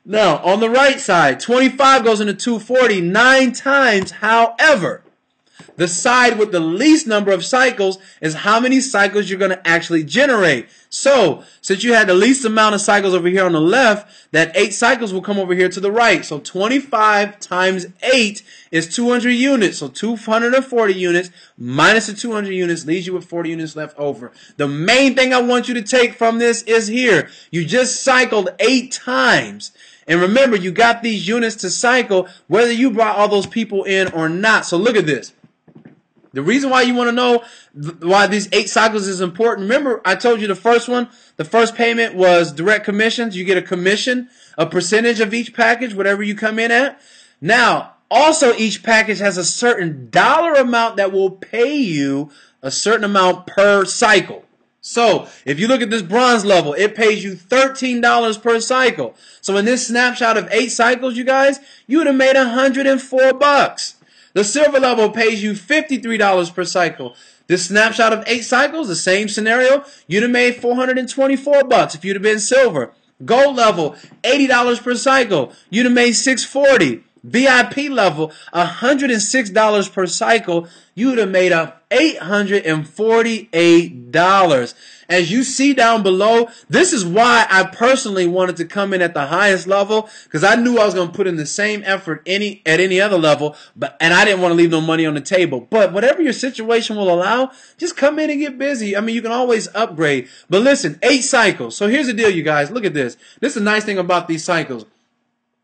Now, on the right side, 25 goes into 240 9 times. However, the side with the least number of cycles is how many cycles you're going to actually generate. So, since you had the least amount of cycles over here on the left, that 8 cycles will come over here to the right. So 25 times 8 is 200 units. So 240 units minus the 200 units leaves you with 40 units left over. The main thing I want you to take from this is here. You just cycled 8 times. And remember, you got these units to cycle whether you brought all those people in or not. So look at this. The reason why you want to know why these 8 cycles is important, remember I told you the first one, the first payment was direct commissions. You get a commission, a percentage of each package, whatever you come in at. Now, also each package has a certain dollar amount that will pay you a certain amount per cycle. So, if you look at this bronze level, it pays you $13 per cycle. So in this snapshot of 8 cycles, you guys, you would have made $104. The silver level pays you $53 per cycle. This snapshot of 8 cycles, the same scenario, you'd have made $424 if you'd have been silver. Gold level, $80 per cycle. You'd have made $640. VIP level, $106 per cycle. You'd have made up $848. As you see down below, this is why I personally wanted to come in at the highest level, because I knew I was going to put in the same effort at any other level, and I didn't want to leave no money on the table. But whatever your situation will allow, just come in and get busy. I mean, you can always upgrade. But listen, 8 cycles. So here's the deal, you guys. Look at this. This is the nice thing about these cycles.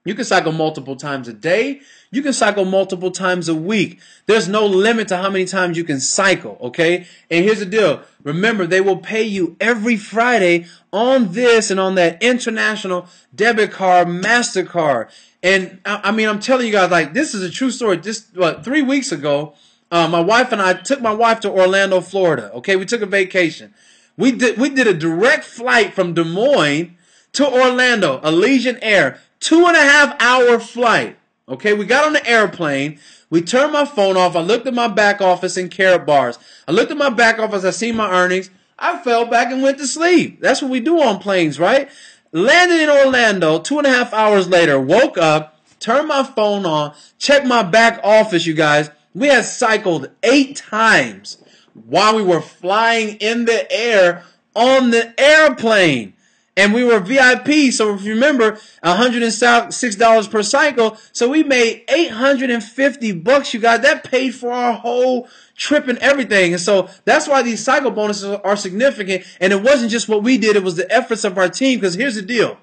You can cycle multiple times a day. You can cycle multiple times a week. There's no limit to how many times you can cycle, okay? And here's the deal. Remember, they will pay you every Friday on this and on that international debit card, MasterCard. And I mean, I'm telling you guys, like, this is a true story. Just 3 weeks ago, My wife and I took my wife to Orlando, Florida. Okay, we took a vacation. We did a direct flight from Des Moines to Orlando, Allegiant Air, 2.5-hour flight. Okay, we got on the airplane. We turned my phone off. I looked at my back office in Karatbars. I looked at my back office. I seen my earnings. I fell back and went to sleep. That's what we do on planes, right? Landed in Orlando 2.5 hours later. Woke up, turned my phone on, checked my back office, you guys. We had cycled 8 times while we were flying in the air on the airplane. And we were VIP, so if you remember, $106 per cycle. So we made $850, you guys. That paid for our whole trip and everything. And so that's why these cycle bonuses are significant. And it wasn't just what we did, it was the efforts of our team. Because here's the deal.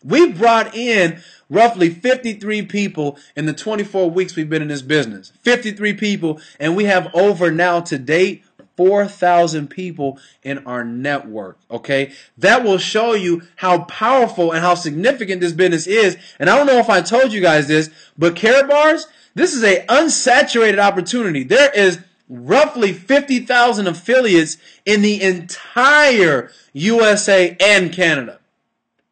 We brought in roughly 53 people in the 24 weeks we've been in this business. 53 people, and we have over now to date 4,000 people in our network, okay? That will show you how powerful and how significant this business is. And I don't know if I told you guys this, but Karatbars, this is an unsaturated opportunity. There is roughly 50,000 affiliates in the entire USA and Canada.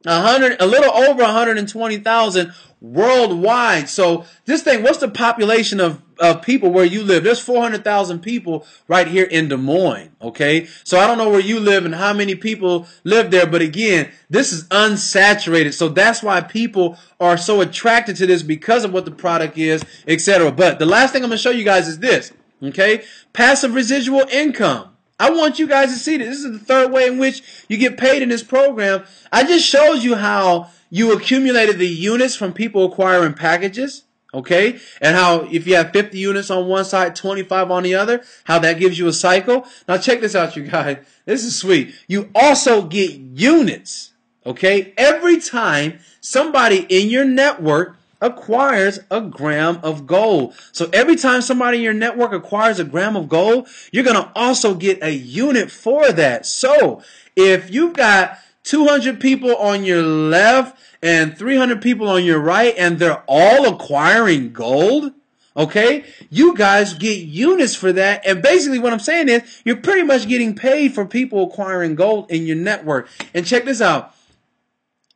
A little over 120,000 worldwide. So this thing, what's the population of people where you live? There's 400,000 people right here in Des Moines, okay? So I don't know where you live and how many people live there, but again, this is unsaturated. So that's why people are so attracted to this because of what the product is, etc. But the last thing I'm going to show you guys is this, okay? Passive residual income. I want you guys to see this. This is the third way in which you get paid in this program. I just showed you how you accumulated the units from people acquiring packages, okay? And how if you have 50 units on one side, 25 on the other, how that gives you a cycle. Now check this out, you guys. This is sweet. You also get units, okay? Every time somebody in your network acquires a gram of gold. So every time somebody in your network acquires a gram of gold, you're going to also get a unit for that. So if you've got 200 people on your left and 300 people on your right and they're all acquiring gold, okay, you guys get units for that. And basically what I'm saying is you're pretty much getting paid for people acquiring gold in your network. And check this out.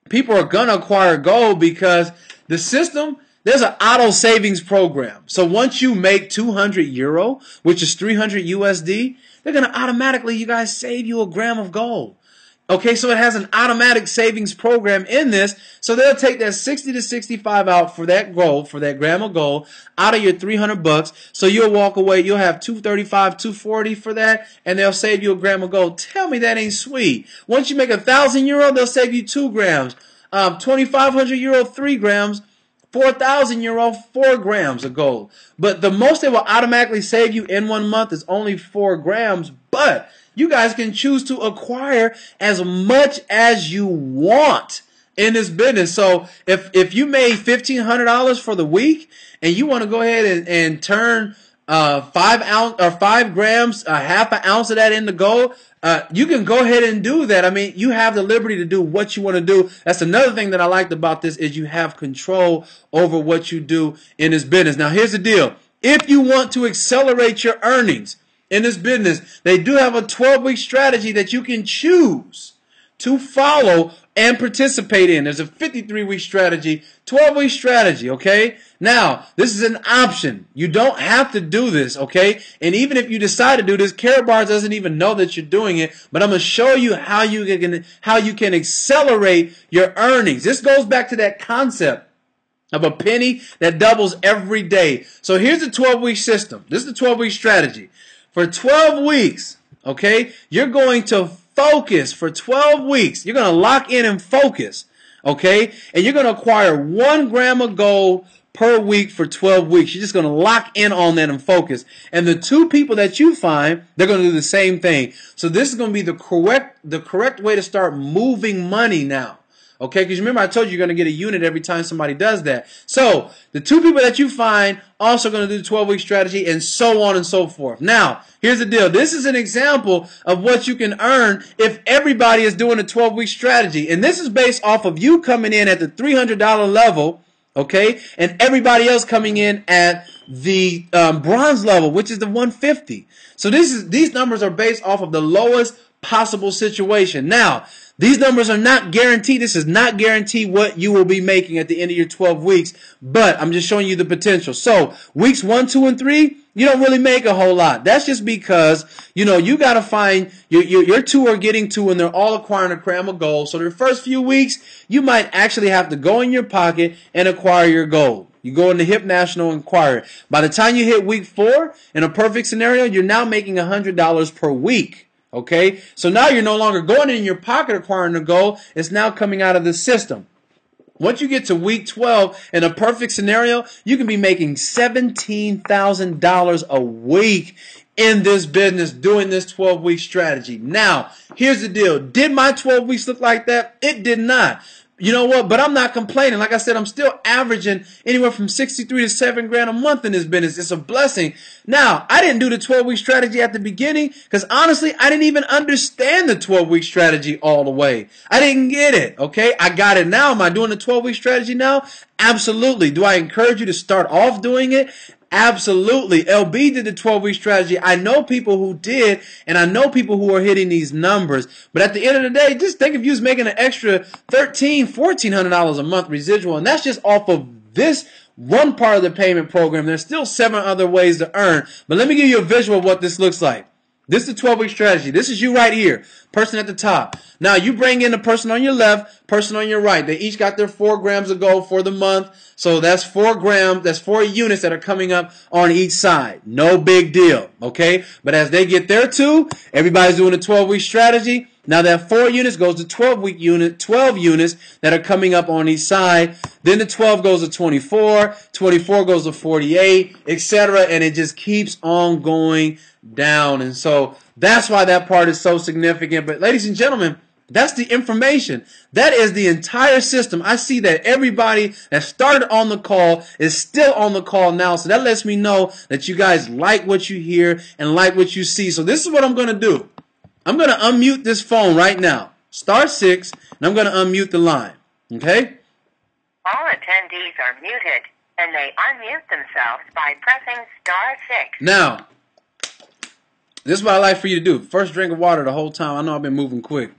People are going to acquire gold because the system, there's an auto savings program. So once you make 200 euro, which is 300 USD, they're going to automatically, you guys, save you a gram of gold. Okay, so it has an automatic savings program in this. So they'll take that 60 to 65 out for that gold, for that gram of gold, out of your $300. So you'll walk away, you'll have 235, 240 for that, and they'll save you a gram of gold. Tell me that ain't sweet. Once you make 1,000 euro, they'll save you 2 grams. 2,500 euro, 3 grams. 4,000 euro, 4 grams of gold. But the most they will automatically save you in 1 month is only 4 grams. But you guys can choose to acquire as much as you want in this business. So if you made $1,500 for the week and you want to go ahead and turn 5 grams, half an ounce of that into gold, you can go ahead and do that. I mean, you have the liberty to do what you want to do. That's another thing that I liked about this is you have control over what you do in this business. Now, here's the deal. If you want to accelerate your earnings in this business, they do have a 12-week strategy that you can choose to follow and participate in. There's a 53-week strategy, 12-week strategy, okay? Now, this is an option. You don't have to do this, okay? And even if you decide to do this, Karatbars doesn't even know that you're doing it, but I'm going to show you how you can accelerate your earnings. This goes back to that concept of a penny that doubles every day. So here's the 12-week system. This is the 12-week strategy. For 12 weeks, okay, you're going to focus for 12 weeks. You're going to lock in and focus, okay? And you're going to acquire 1 gram of gold per week for 12 weeks. You're just going to lock in on that and focus. And the 2 people that you find, they're going to do the same thing. So this is going to be the correct way to start moving money now. Okay, because remember I told you you're going to get a unit every time somebody does that. So the 2 people that you find also going to do the 12-week strategy and so on and so forth. Now, here's the deal. This is an example of what you can earn if everybody is doing a 12-week strategy. And this is based off of you coming in at the $300 level okay? And everybody else coming in at the bronze level, which is the 150. So these numbers are based off of the lowest possible situation. Now, these numbers are not guaranteed. This is not guaranteed what you will be making at the end of your 12 weeks, but I'm just showing you the potential. So weeks 1, 2, and 3, you don't really make a whole lot. That's just because, you got to find your two are getting to and they're all acquiring a gram of gold. So the first few weeks, you might actually have to go in your pocket and acquire your gold. You go in the Hip National and acquire it. By the time you hit week 4, in a perfect scenario, you're now making $100 per week. Okay, so now you're no longer going in your pocket acquiring the gold. It's now coming out of the system. Once you get to week 12, in a perfect scenario, you can be making $17,000 a week in this business doing this 12-week strategy. Now, here's the deal. Did my 12 weeks look like that? It did not. You know what? But I'm not complaining. Like I said, I'm still averaging anywhere from 63 to 7 grand a month in this business. It's a blessing. Now, I didn't do the 12-week strategy at the beginning because honestly, I didn't even understand the 12-week strategy all the way. I didn't get it. Okay. I got it now. Am I doing the 12-week strategy now? Absolutely. Do I encourage you to start off doing it? Absolutely. LB did the 12-week strategy. I know people who did, and I know people who are hitting these numbers. But at the end of the day, just think if you was making an extra $1,300, $1,400 a month residual, and that's just off of this one part of the payment program. There's still 7 other ways to earn. But let me give you a visual of what this looks like. This is the 12-week strategy. This is you right here, person at the top. Now, you bring in the person on your left, person on your right. They each got their 4 grams of gold for the month. So that's 4 grams. That's 4 units that are coming up on each side. No big deal, okay? But as they get there too, everybody's doing a 12-week strategy. Now that 4 units goes to 12 units that are coming up on each side. Then the 12 goes to 24, 24 goes to 48, etc. And it just keeps on going down. And so that's why that part is so significant. But ladies and gentlemen, that's the information. That is the entire system. I see that everybody that started on the call is still on the call now. So that lets me know that you guys like what you hear and like what you see. So this is what I'm going to do. I'm going to unmute this phone right now. *6, and I'm going to unmute the line. Okay? All attendees are muted, and they unmute themselves by pressing *6. Now, this is what I like for you to do. First drink of water the whole time. I know I've been moving quick.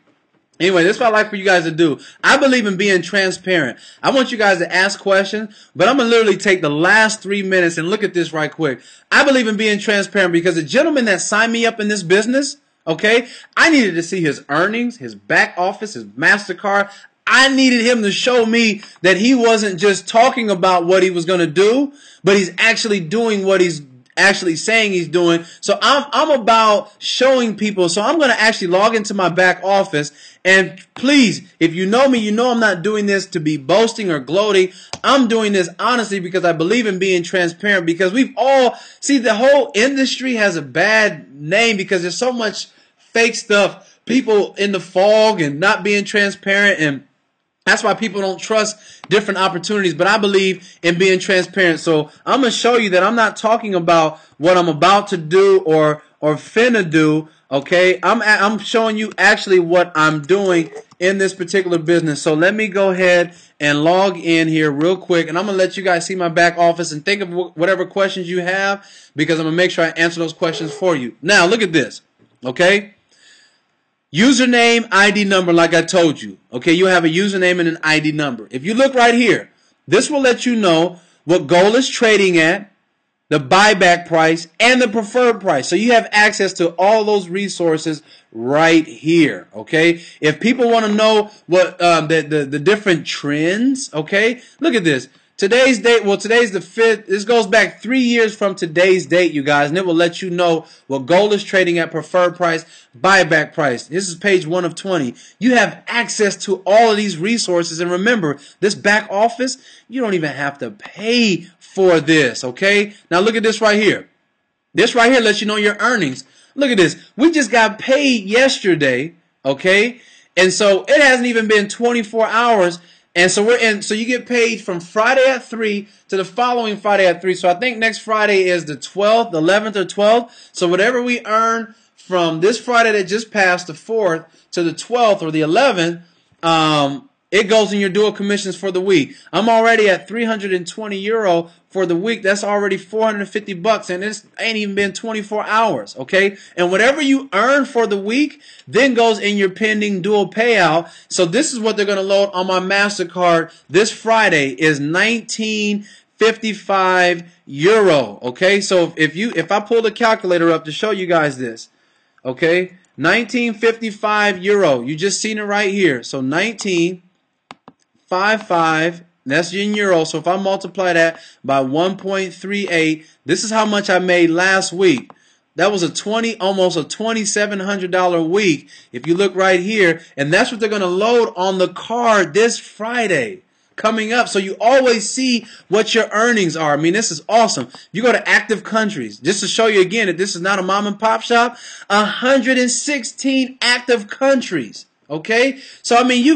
Anyway, this is what I like for you guys to do. I believe in being transparent. I want you guys to ask questions, but I'm going to literally take the last 3 minutes and look at this right quick. I believe in being transparent because the gentleman that signed me up in this business, okay, I needed to see his earnings, his back office, his MasterCard. I needed him to show me that he wasn't just talking about what he was going to do, but he's actually doing what he's actually saying he's doing. So I'm about showing people. So I'm going to actually log into my back office. And please, if you know me, you know I'm not doing this to be boasting or gloating. I'm doing this honestly because I believe in being transparent, because we've all, see, the whole industry has a bad name because there's so much fake stuff, people in the fog and not being transparent, and that's why people don't trust different opportunities. But I believe in being transparent. So I'm going to show you that I'm not talking about what I'm about to do or finna do. Okay, I'm showing you actually what I'm doing in this particular business. So let me go ahead and log in here real quick, and I'm going to let you guys see my back office and think of whatever questions you have, because I'm going to make sure I answer those questions for you. Now, look at this. Okay. Username, ID number, like I told you. Okay, you have a username and an ID number. If you look right here, this will let you know what gold is trading at, the buyback price, and the preferred price. So you have access to all those resources right here. Okay, if people want to know what the different trends, okay, look at this. Today's date, well, today's the 5th. This goes back 3 years from today's date, you guys, and it will let you know what gold is trading at, preferred price, buyback price. This is page 1 of 20. You have access to all of these resources, and remember, this back office, you don't even have to pay for this, okay? Now look at this right here. This right here lets you know your earnings. Look at this. We just got paid yesterday, okay? And so it hasn't even been 24 hours. And so so you get paid from Friday at 3 to the following Friday at 3. So I think next Friday is the 12th, 11th or 12th. So whatever we earn from this Friday that just passed, the 4th, to the 12th or the 11th, it goes in your dual commissions for the week. I'm already at 320 euro for the week. That's already 450 bucks, and it ain't even been 24 hours, okay? And whatever you earn for the week then goes in your pending dual payout. So this is what they're going to load on my MasterCard this Friday is 1955 euro, okay? So if I pull the calculator up to show you guys this, okay? 1955 euro. You just seen it right here. So 1955, that's in euro. So if I multiply that by 1.38, this is how much I made last week. That was almost a $2,700 week. If you look right here, and that's what they're going to load on the card this Friday coming up. So you always see what your earnings are. I mean, this is awesome. You go to active countries, just to show you again that this is not a mom and pop shop, 116 active countries. Okay? So, I mean,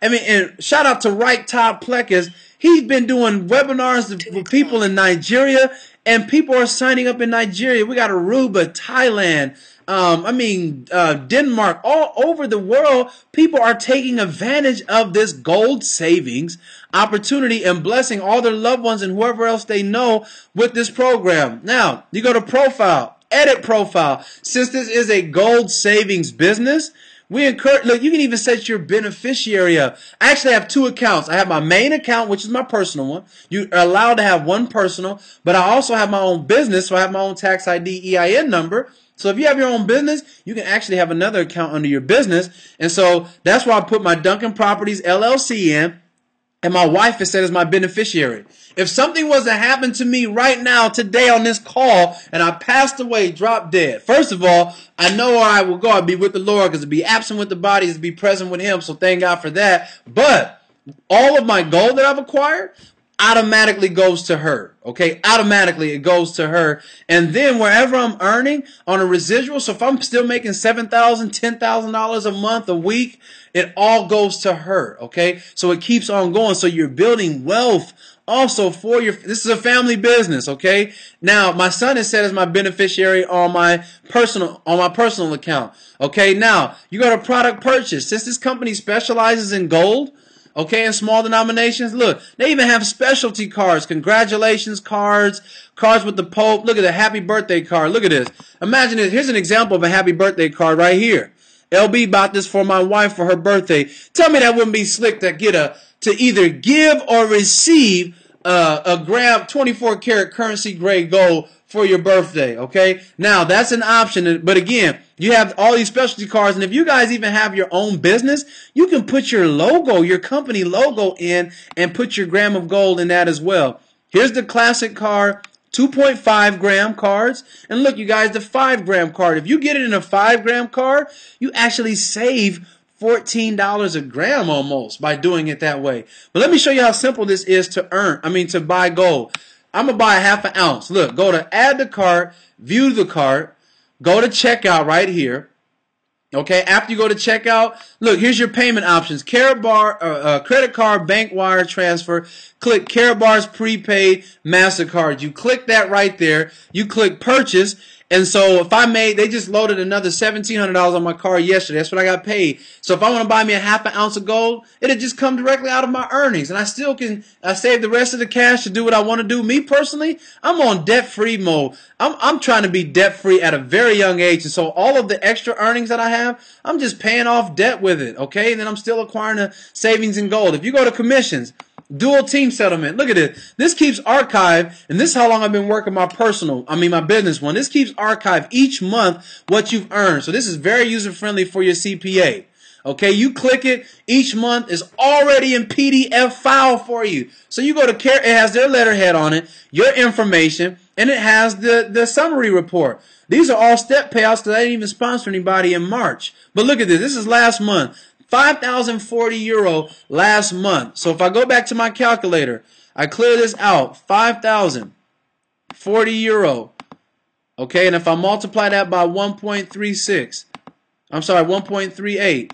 and shout out to Right Top Plekas. He's been doing webinars with people in Nigeria, and people are signing up in Nigeria. We got Aruba, Thailand, Denmark, all over the world. People are taking advantage of this gold savings opportunity and blessing all their loved ones and whoever else they know with this program. Now, you go to profile, edit profile. Since this is a gold savings business, we encourage, look, you can even set your beneficiary up. I actually have two accounts. I have my main account, which is my personal one. You are allowed to have one personal, but I also have my own business, so I have my own tax ID EIN number. So if you have your own business, you can actually have another account under your business. And so that's why I put my Duncan Properties LLC in, and my wife is set as my beneficiary. If something was to happen to me right now, today on this call, and I passed away, dropped dead, first of all, I know where I will go. I'll be with the Lord, because to be absent with the body is to be present with Him. So thank God for that. But all of my gold that I've acquired automatically goes to her. Okay, automatically it goes to her. And then wherever I'm earning on a residual, so if I'm still making $7,000, $10,000 a month, a week, it all goes to her. Okay, so it keeps on going. So you're building wealth also for this is a family business. Okay, now my son is set as my beneficiary on my personal account. Okay, now you go to product purchase. Since this company specializes in gold, okay, in small denominations, look, they even have specialty cards, congratulations cards, cards with the Pope. Look at the happy birthday card. Look at this. Imagine this. Here's an example of a happy birthday card right here. LB bought this for my wife for her birthday. Tell me that wouldn't be slick to to either give or receive a gram 24 karat currency grade gold for your birthday. Okay, now that's an option, but again, you have all these specialty cards, and if you guys even have your own business, you can put your logo, your company logo in, and put your gram of gold in that as well. Here's the classic card, 2.5 gram cards, and look, you guys, the 5 gram card. If you get it in a 5 gram card, you actually save $14 a gram almost by doing it that way. But let me show you how simple this is to buy gold. I'm going to buy a half an ounce. Look, go to add the cart, view the cart, go to checkout right here. Okay, after you go to checkout, look, here's your payment options. Karatbars, credit card, bank wire transfer. Click Karatbars prepaid MasterCard. You click that right there. You click purchase. And so if they just loaded another $1,700 on my card yesterday. That's what I got paid. So if I want to buy me a half an ounce of gold, it'll just come directly out of my earnings. And I still can save the rest of the cash to do what I want to do. Me personally, I'm on debt-free mode. I'm trying to be debt-free at a very young age. And so all of the extra earnings that I have, I'm just paying off debt with it. Okay? And then I'm still acquiring the savings in gold. If you go to commissions, dual team settlement. Look at it. This keeps archived, and this is how long I've been working my business one. This keeps archived each month what you've earned. So this is very user-friendly for your CPA. Okay, you click it, each month is already in PDF file for you. So you go to it has their letterhead on it, your information, and it has the summary report. These are all step payouts because I didn't even sponsor anybody in March. But look at this. This is last month. 5,040 euro last month. So if I go back to my calculator, I clear this out, 5,040 euro. Okay, and if I multiply that by 1.38,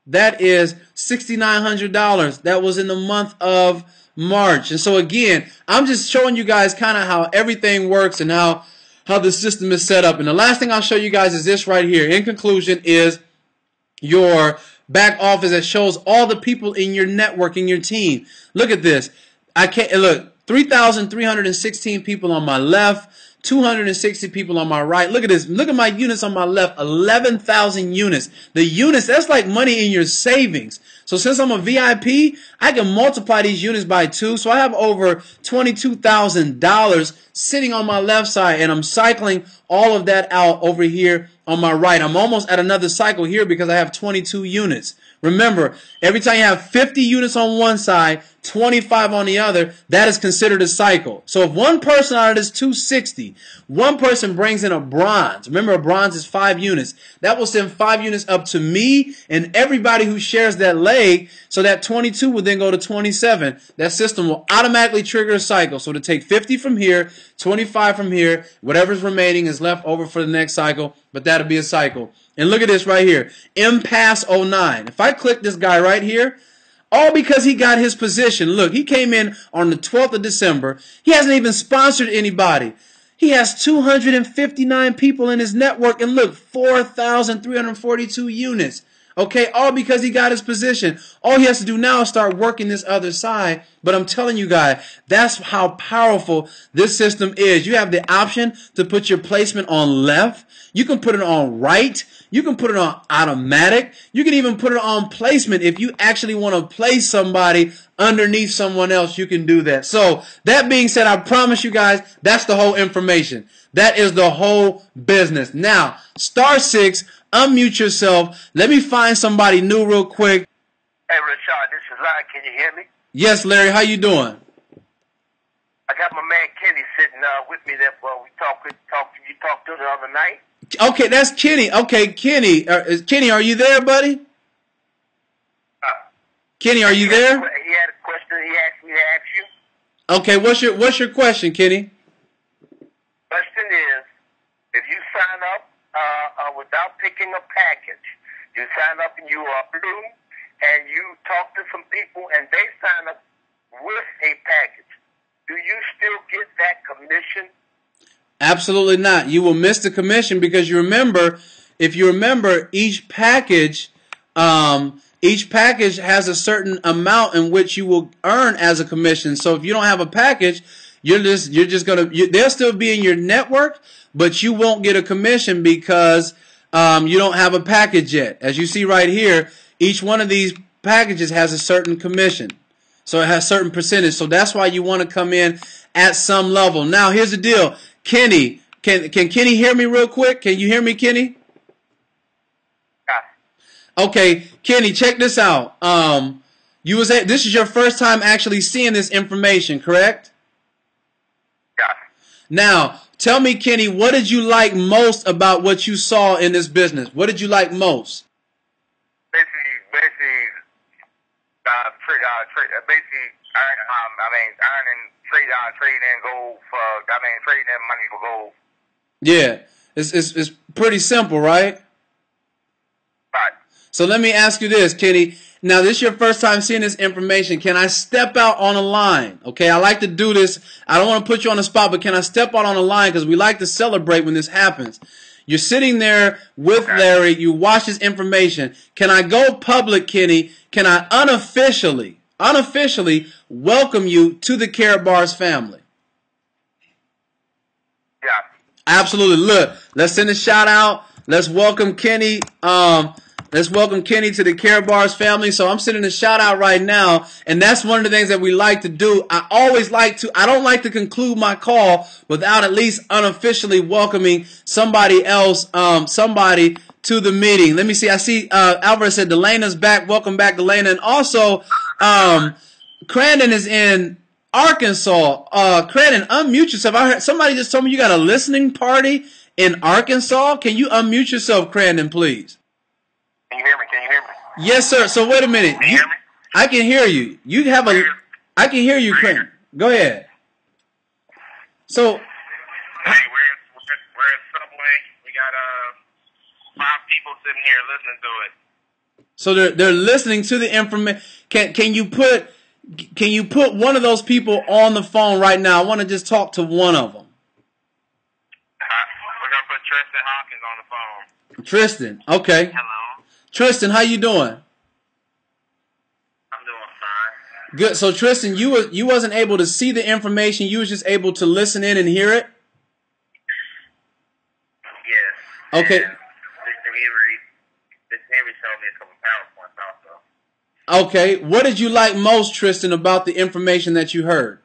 that is $6,900. That was in the month of March. And so again, I'm just showing you guys kind of how everything works and how the system is set up. And the last thing I'll show you guys is this right here. In conclusion is your back office that shows all the people in your network, in your team. Look at this. I can't look. 3,316 people on my left, 260 people on my right. Look at this. Look at my units on my left. 11,000 units. The units, that's like money in your savings. So since I'm a VIP, I can multiply these units by 2. So I have over $22,000 sitting on my left side, and I'm cycling all of that out over here on my right. I'm almost at another cycle here because I have 22 units. Remember, every time you have 50 units on one side, 25 on the other, that is considered a cycle. So if one person out of this 260, one person brings in a bronze. Remember, a bronze is 5 units. That will send 5 units up to me and everybody who shares that leg. So that 22 will then go to 27. That system will automatically trigger a cycle. So to take 50 from here, 25 from here, whatever's remaining is left over for the next cycle, but that'll be a cycle. And look at this right here, impasse 09. If I click this guy right here, all because he got his position. Look, he came in on the 12th of December. He hasn't even sponsored anybody. He has 259 people in his network, and look, 4,342 units. Okay, all because he got his position. All he has to do now is start working this other side. But I'm telling you guys, that's how powerful this system is. You have the option to put your placement on left. You can put it on right. You can put it on automatic. You can even put it on placement. If you actually want to place somebody underneath someone else, you can do that. So that being said, I promise you guys, that's the whole information. That is the whole business. Now, *6, unmute yourself. Let me find somebody new real quick. Hey, Rashard, this is Larry. Can you hear me? Yes, Larry, how you doing? I got my man Kenny sitting with me there. You talked to the other night. Okay, that's Kenny. Okay, Kenny. Kenny, are you there, buddy? Kenny, are you there? He had a question he asked me to ask you. Okay, what's your question, Kenny? Question is, if you sign up without picking a package, you sign up and you are blue, and you talk to some people and they sign up with a package, do you still get that commission? Absolutely not. You will miss the commission because if you remember, each package has a certain amount in which you will earn as a commission. So if you don't have a package, they'll still be in your network, but you won't get a commission because you don't have a package yet. As you see right here, each one of these packages has a certain commission. So it has a certain percentage. So that's why you want to come in at some level. Now, here's the deal. Kenny, can Kenny hear me real quick? Can you hear me, Kenny? Yeah. Okay, Kenny, check this out. This is your first time actually seeing this information, correct? Yeah. Now, tell me, Kenny, what did you like most about what you saw in this business? What did you like most? Trading money for gold. Yeah, it's pretty simple, right? Right. So let me ask you this, Kenny. Now, this is your first time seeing this information. Can I step out on a line? Okay, I like to do this. I don't want to put you on the spot, but can I step out on a line? Because we like to celebrate when this happens. You're sitting there with Larry. You watch this information. Can I go public, Kenny? Can I unofficially welcome you to the Karatbars family? Yeah. Absolutely. Look, let's send a shout out. Let's welcome Kenny. Let's welcome Kenny to the Karatbars family. So I'm sending a shout out right now, and that's one of the things that we like to do. I don't like to conclude my call without at least unofficially welcoming somebody else, somebody to the meeting. Let me see. I see Alvarez said Delena's back. Welcome back, Delena. And also, Crandon is in Arkansas. Crandon, unmute yourself. I heard somebody just told me you got a listening party in Arkansas. Can you unmute yourself, Crandon, please? Can you hear me? Yes, sir. So wait a minute. Can you hear me? I can hear you. I can hear you, Crandon. Go ahead. So. Hey, we're at Subway. We got 5 people sitting here listening to it. So they're listening to the information. Can you put one of those people on the phone right now? I want to just talk to one of them. We're gonna put Tristan Hawkins on the phone. Tristan, okay. Hello. Tristan, how you doing? Good. So Tristan, you wasn't able to see the information. You was just able to listen in and hear it. Yes. Okay. And the delivery showed me a couple PowerPoints also. Okay. What did you like most, Tristan, about the information that you heard?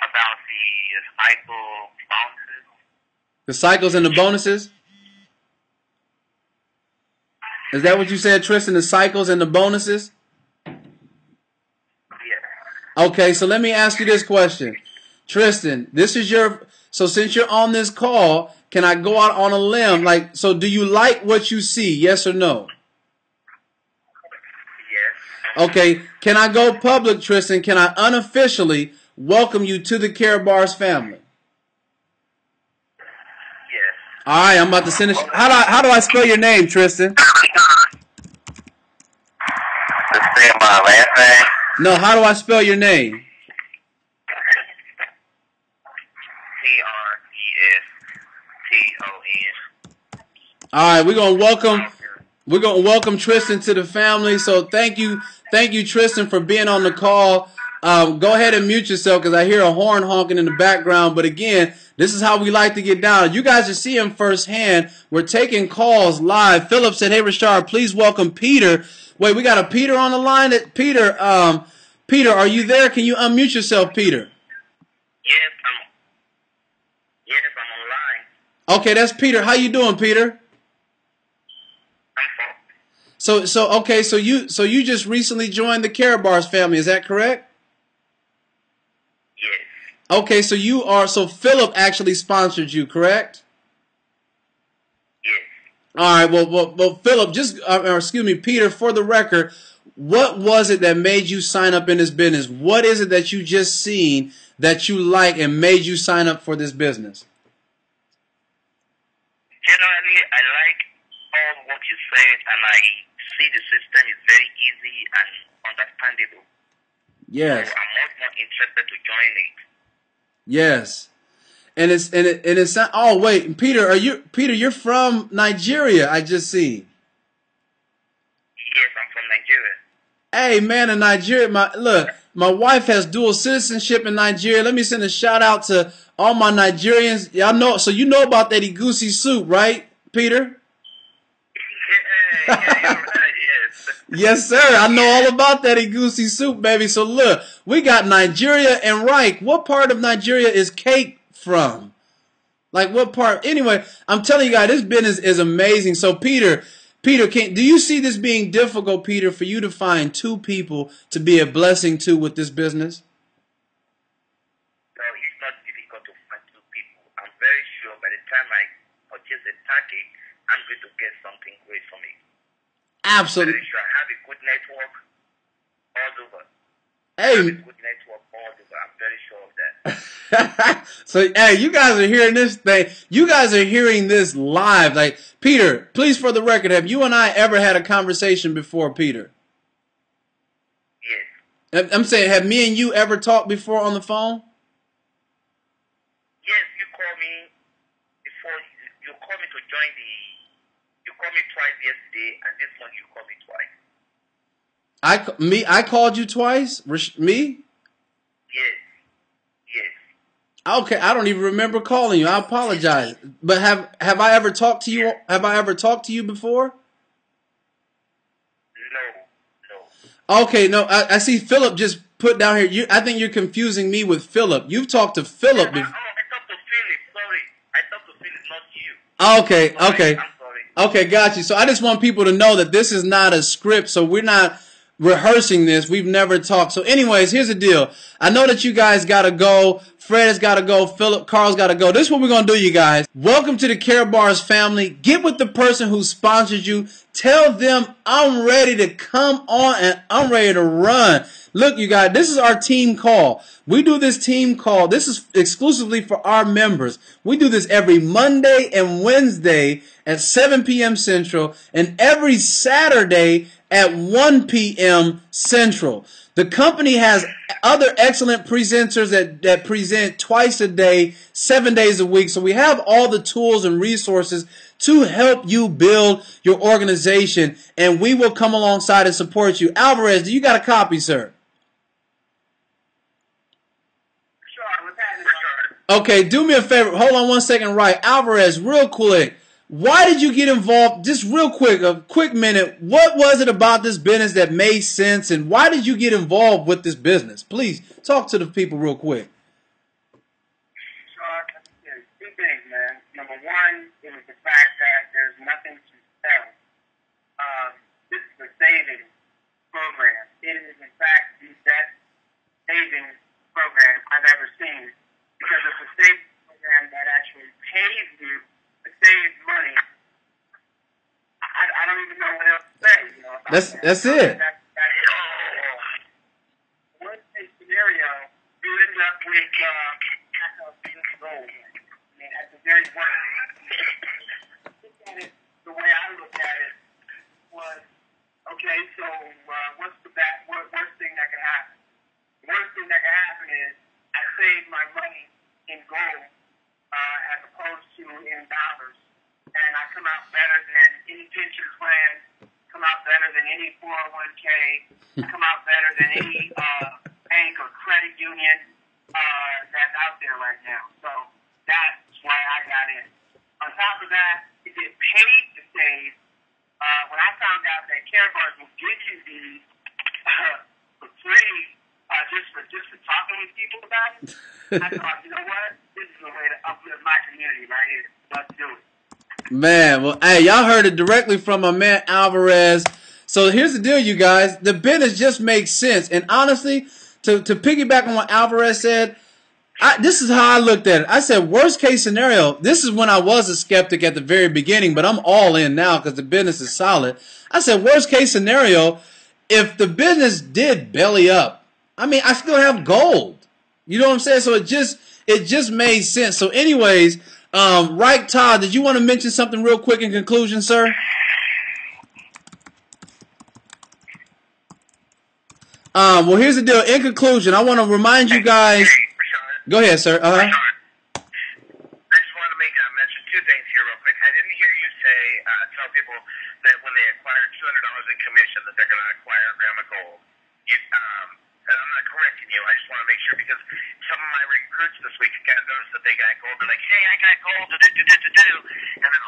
About the cycle bonuses. The cycles and the bonuses? Is that what you said, Tristan? The cycles and the bonuses? Yes. Okay, so let me ask you this question. Tristan, so since you're on this call, can I go out on a limb? So do you like what you see? Yes or no? Yes. Okay, can I go public, Tristan? Can I unofficially welcome you to the Karatbars family? Yes. All right, I'm about to send it. How do I spell your name, Tristan? Just say my last name. No, how do I spell your name? Treston. All right, we're gonna welcome Tristan to the family. So thank you, Tristan, for being on the call. Go ahead and mute yourself because I hear a horn honking in the background. But again, this is how we like to get down. You guys are seeing firsthand. We're taking calls live. Philip said, "Hey, Rashard, please welcome Peter." Wait, we got a Peter on the line. Peter, are you there? Can you unmute yourself, Peter? Yes, I'm online. Okay, that's Peter. How you doing, Peter? I'm fine. So you just recently joined the Karatbars family. Is that correct? Yes. Okay, so Philip actually sponsored you, correct? Yes. All right, well, Philip, Peter, for the record, what was it that made you sign up in this business? What is it that you just seen that you like and made you sign up for this business? Generally, I like all what you said, and I see the system is very easy and understandable. Yes. So I'm much more interested to join it. Yes. And it's not. Oh wait, Peter, you're from Nigeria? I just seen. Yes, I'm from Nigeria. Hey man, in Nigeria, my wife has dual citizenship in Nigeria. Let me send a shout out to all my Nigerians. Y'all know, so you know about that egusi soup, right, Peter? Yeah, you're right, yes. Yes, sir. I know all about that egusi soup, baby. So look, we got Nigeria and Reich. What part of Nigeria is cake from? Like what part? Anyway, I'm telling you guys, this business is amazing. So Peter, do you see this being difficult, Peter, for you to find two people to be a blessing to with this business? No, it's not difficult to find two people. I'm very sure by the time I purchase a package, I'm going to get something great from it. Absolutely. I'm very sure I have a good network all over. Hey. I have a good network all over. I'm very sure of that. So, hey, you guys are hearing this thing. You guys are hearing this live. Like, Peter, please, for the record, have you and I ever had a conversation before, Peter? Yes. I'm saying, have me and you ever talked before on the phone? Yes, you called me before. You called me to join You called me twice yesterday, and this month you called me twice. I called you twice? Me? Yes. Yes. Okay, I don't even remember calling you. I apologize. But have I ever talked to you? Have I ever talked to you before? No. Okay, no. I see Philip just put down here. I think you're confusing me with Philip. You've talked to Philip before. I talked to Philip. Sorry, I talked to Philip, not you. Okay, Sorry, okay. I'm sorry. Okay, got you. So I just want people to know that this is not a script, so we're not rehearsing this. We've never talked. So anyways, here's the deal. I know that you guys got to go. Fred has got to go. Philip, Carl's got to go. This is what we're going to do, you guys. Welcome to the Karatbars family. Get with the person who sponsored you. Tell them I'm ready to come on and I'm ready to run. Look, you guys, this is our team call. We do this team call. This is exclusively for our members. We do this every Monday and Wednesday at 7 p.m. Central and every Saturday at 1 p.m. Central. The company has other excellent presenters that present twice a day, 7 days a week. So we have all the tools and resources to help you build your organization, and we will come alongside and support you. Alvarez, do you got a copy, sir? Okay, do me a favor. Hold on one second, right. Alvarez, real quick. Why did you get involved? Just real quick, a quick minute. What was it about this business that made sense, and why did you get involved with this business? Please talk to the people real quick. Two things, man. Number one, it was the fact that there's nothing to sell. This is a savings program. It is, in fact, the best savings program I've ever seen, because it's a savings program that actually pays you to save money. I don't even know what else to say. You know, That's it. Worst case scenario, you end up with gold. I mean, at the very worst. Look at it the way I look at it was, okay, so what's the worst thing that could happen? The worst thing that could happen is I save my money in gold as opposed to in dollars, and I come out better than any pension plan, come out better than any 401k, come out better than any bank or credit union that's out there right now. So that's why I got in. On top of that, to get paid to save, when I found out that Karatbars will give you these for free, just for talking with people about it, I thought, you know what? This is a way to uplift my community right here. Let's do it. Man, well, hey, y'all heard it directly from my man Alvarez. So here's the deal, you guys. The business just makes sense. And honestly, to piggyback on what Alvarez said, this is how I looked at it. I said, worst case scenario, this is when I was a skeptic at the very beginning, but I'm all in now because the business is solid. I said, worst case scenario, if the business did belly up, I mean, I still have gold. You know what I'm saying? So it just made sense. So anyways, right, Todd, did you want to mention something real quick in conclusion, sir? Well, here's the deal. In conclusion, I want to remind you guys. Rashard. Go ahead, sir. Rashard, I just want to mention two things here real quick. I didn't hear you tell people that when they acquire $200 in commission that they're going to acquire a gram of gold. And I'm not correcting you. I just want to make sure, because some of my recruits this week got noticed that they got gold. They're like, hey, I got gold, and then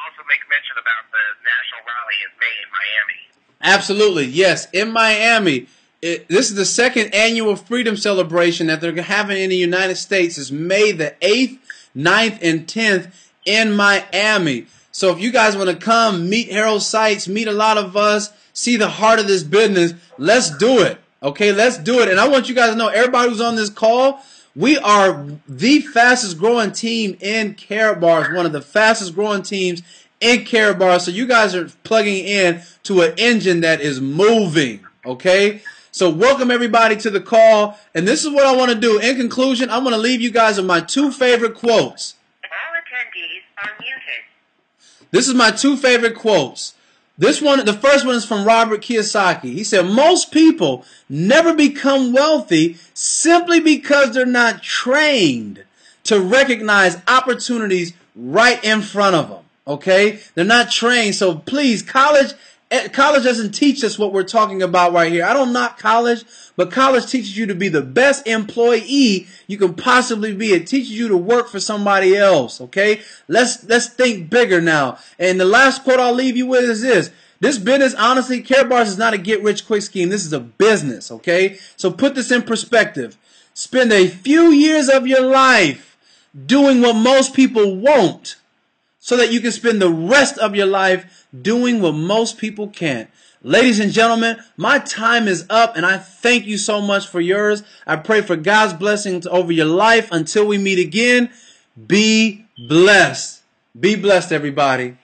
also make mention about the national rally in May in Miami. Absolutely, yes. In Miami, this is the second annual Freedom Celebration that they're having in the United States. It's May the 8th, 9th, and 10th in Miami. So if you guys want to come, meet Harold Seitz, meet a lot of us, see the heart of this business, let's do it. Okay, let's do it. And I want you guys to know, everybody who's on this call, we are the fastest growing team in Karatbars, one of the fastest growing teams in Karatbars. So you guys are plugging in to an engine that is moving. Okay, so welcome everybody to the call. And this is what I want to do. In conclusion, I'm going to leave you guys with my two favorite quotes. All attendees are muted. This is my two favorite quotes. The first one is from Robert Kiyosaki. He said, most people never become wealthy simply because they're not trained to recognize opportunities right in front of them. Okay? They're not trained. So please, college doesn't teach us what we're talking about right here. I don't knock college, but college teaches you to be the best employee you can possibly be. It teaches you to work for somebody else. Okay? Let's think bigger now. And the last quote I'll leave you with is this. This business, honestly, Karatbars is not a get-rich-quick scheme. This is a business, okay? So put this in perspective. Spend a few years of your life doing what most people won't, so that you can spend the rest of your life doing what most people can't. Ladies and gentlemen, my time is up, and I thank you so much for yours. I pray for God's blessings over your life. Until we meet again, be blessed. Be blessed, everybody.